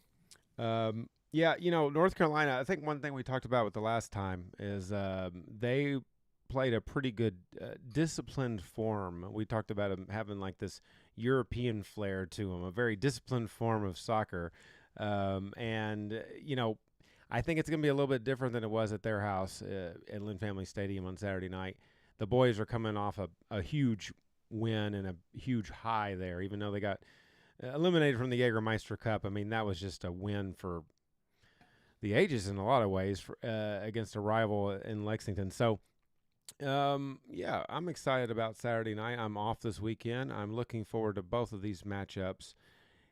Yeah, North Carolina. I think one thing we talked about with the last time is they played a pretty good disciplined form. We talked about them having like this European flair to them, a very disciplined form of soccer. And I think it's going to be a little bit different than it was at their house at Lynn Family Stadium on Saturday night. The boys are coming off a huge win and a huge high there, even though they got eliminated from the Jägermeister Cup. I mean, that was just a win for the ages in a lot of ways against a rival in Lexington. So, yeah, I'm excited about Saturday night. I'm off this weekend. I'm looking forward to both of these matchups,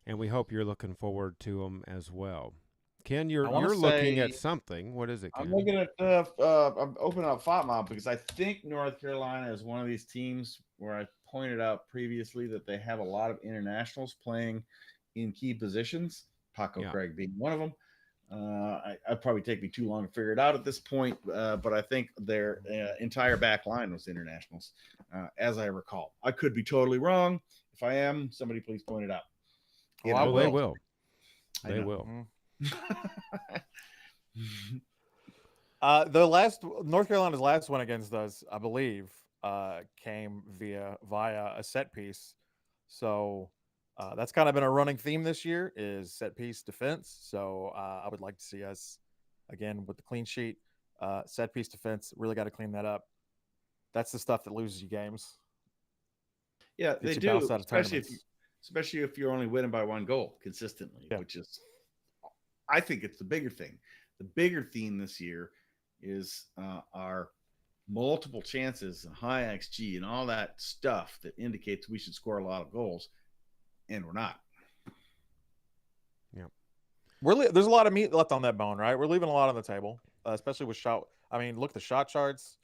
and we hope you're looking forward to them as well. Ken, you're looking at something. What is it, Ken? I'm looking at I'm opening up FOTMOB because I think North Carolina is one of these teams where I pointed out previously that they have a lot of internationals playing in key positions. Paco Craig being one of them. I'd probably take me too long to figure it out at this point, but I think their entire back line was internationals, as I recall. I could be totally wrong. If I am, somebody please point it out. Oh, they will. They will. The last North Carolina's last one against us, I believe, came via a set piece. So that's kind of been a running theme this year is set piece defense. So I would like to see us again with the clean sheet, set piece defense. Really got to clean that up. That's the stuff that loses you games. Yeah, they do, especially if you're only winning by one goal consistently, which is, I think it's the bigger thing. The bigger theme this year is our multiple chances and high XG and all that stuff that indicates we should score a lot of goals, and we're not. Yeah, there's a lot of meat left on that bone, right? We're leaving a lot on the table, especially with shot. I mean, look at the shot charts.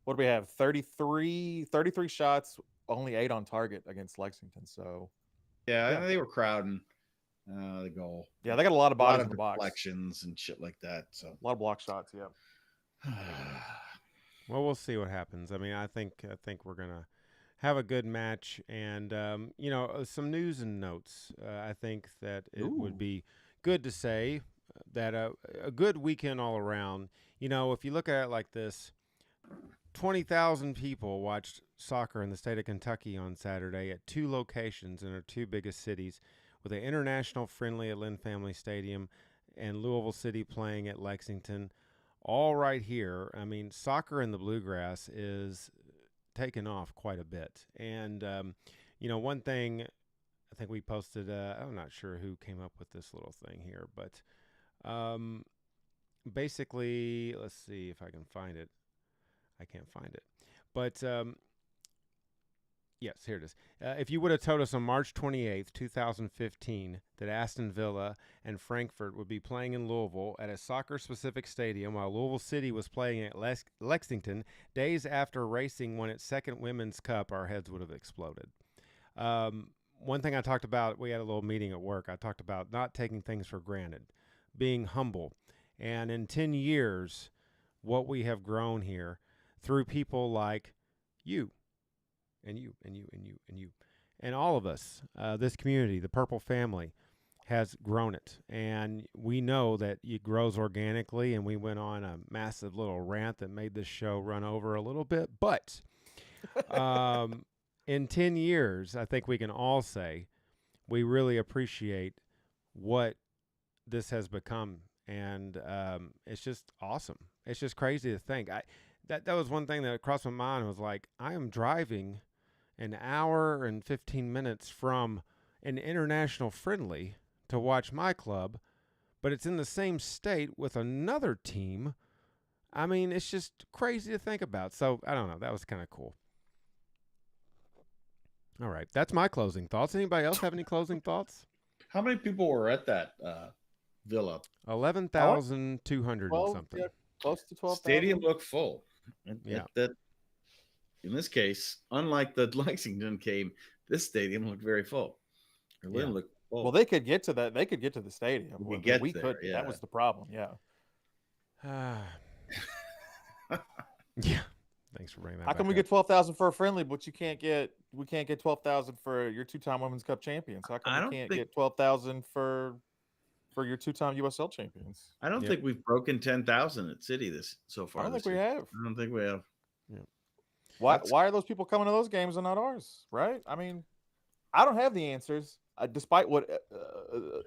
What do we have? 33 shots, only 8 on target against Lexington. So, yeah. They were crowding the goal. Yeah, they got a lot of bodies in the box, deflections and shit like that. So a lot of block shots. Yeah. Well, we'll see what happens. I mean, I think we're gonna have a good match, and some news and notes. I think that it would be good to say that a good weekend all around. If you look at it like this, 20,000 people watched soccer in the state of Kentucky on Saturday at 2 locations in our 2 biggest cities, with an international friendly at Lynn Family Stadium and Louisville City playing at Lexington, all right here. I mean, soccer in the Bluegrass is taken off quite a bit. And, one thing I think we posted, I'm not sure who came up with this little thing here, but basically, let's see if I can find it. I can't find it. But yes, here it is. If you would have told us on March 28th, 2015, that Aston Villa and Frankfurt would be playing in Louisville at a soccer-specific stadium while Louisville City was playing at Lexington days after Racing won its second Women's Cup, our heads would have exploded. One thing I talked about, we had a little meeting at work, I talked about not taking things for granted, being humble. And in 10 years, what we have grown here through people like you, and you, and you, and you, and you, and all of us, this community, the Purple family, has grown it. And we know that it grows organically, and we went on a massive little rant that made this show run over a little bit. But in 10 years, I think we can all say we really appreciate what this has become. And it's just awesome. It's just crazy to think. That was one thing that crossed my mind, was like, I am driving an hour and 15 minutes from an international friendly to watch my club, but it's in the same state with another team. I mean, it's just crazy to think about. So, I don't know. That was kind of cool. All right. That's my closing thoughts. Anybody else have any closing thoughts? How many people were at that Villa? 11,200 and something. Yeah, close to 12,000. Stadium looked full. That in this case, unlike the Lexington game, this stadium looked very full. Lynn looked full. Well, they could get to that. They could get to the stadium. We couldn't. Yeah. That was the problem. Yeah. Yeah, Thanks for bringing that. How come back we up. get 12,000 for a friendly, but we can't get 12,000 for your 2-time Women's Cup champions? How I come we don't can't think- get 12,000 for your 2-time USL champions? I don't Yep. think we've broken 10,000 at City so far. I don't think this we year. have. I don't think we have. Why That's- are those people coming to those games and not ours? Right? I mean, I don't have the answers, despite what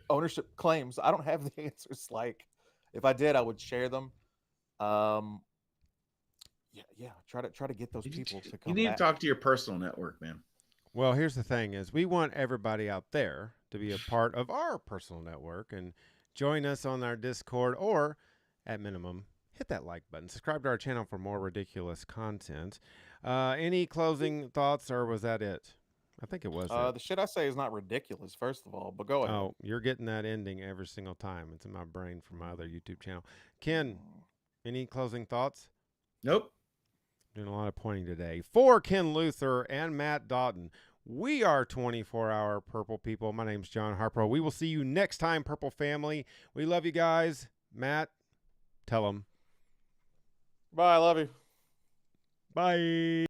ownership claims. I don't have the answers. Like, if I did, I would share them. Yeah. Try to get those people to come. You need back. to talk to your personal network, man. Well, here's the thing: is we want everybody out there to be a part of our personal network and join us on our Discord, or at minimum, hit that like button. Subscribe to our channel for more ridiculous content. Any closing thoughts, or was that it? I think it was. The shit I say is not ridiculous, first of all, but go ahead. Oh, you're getting that ending every single time. It's in my brain from my other YouTube channel. Ken, any closing thoughts? Nope. Doing a lot of pointing today. For Ken Luther and Matt Doughton, we are 24-hour Purple people. My name's John Harper. We will see you next time, Purple family. We love you guys. Matt, tell them. Bye. I love you. Bye.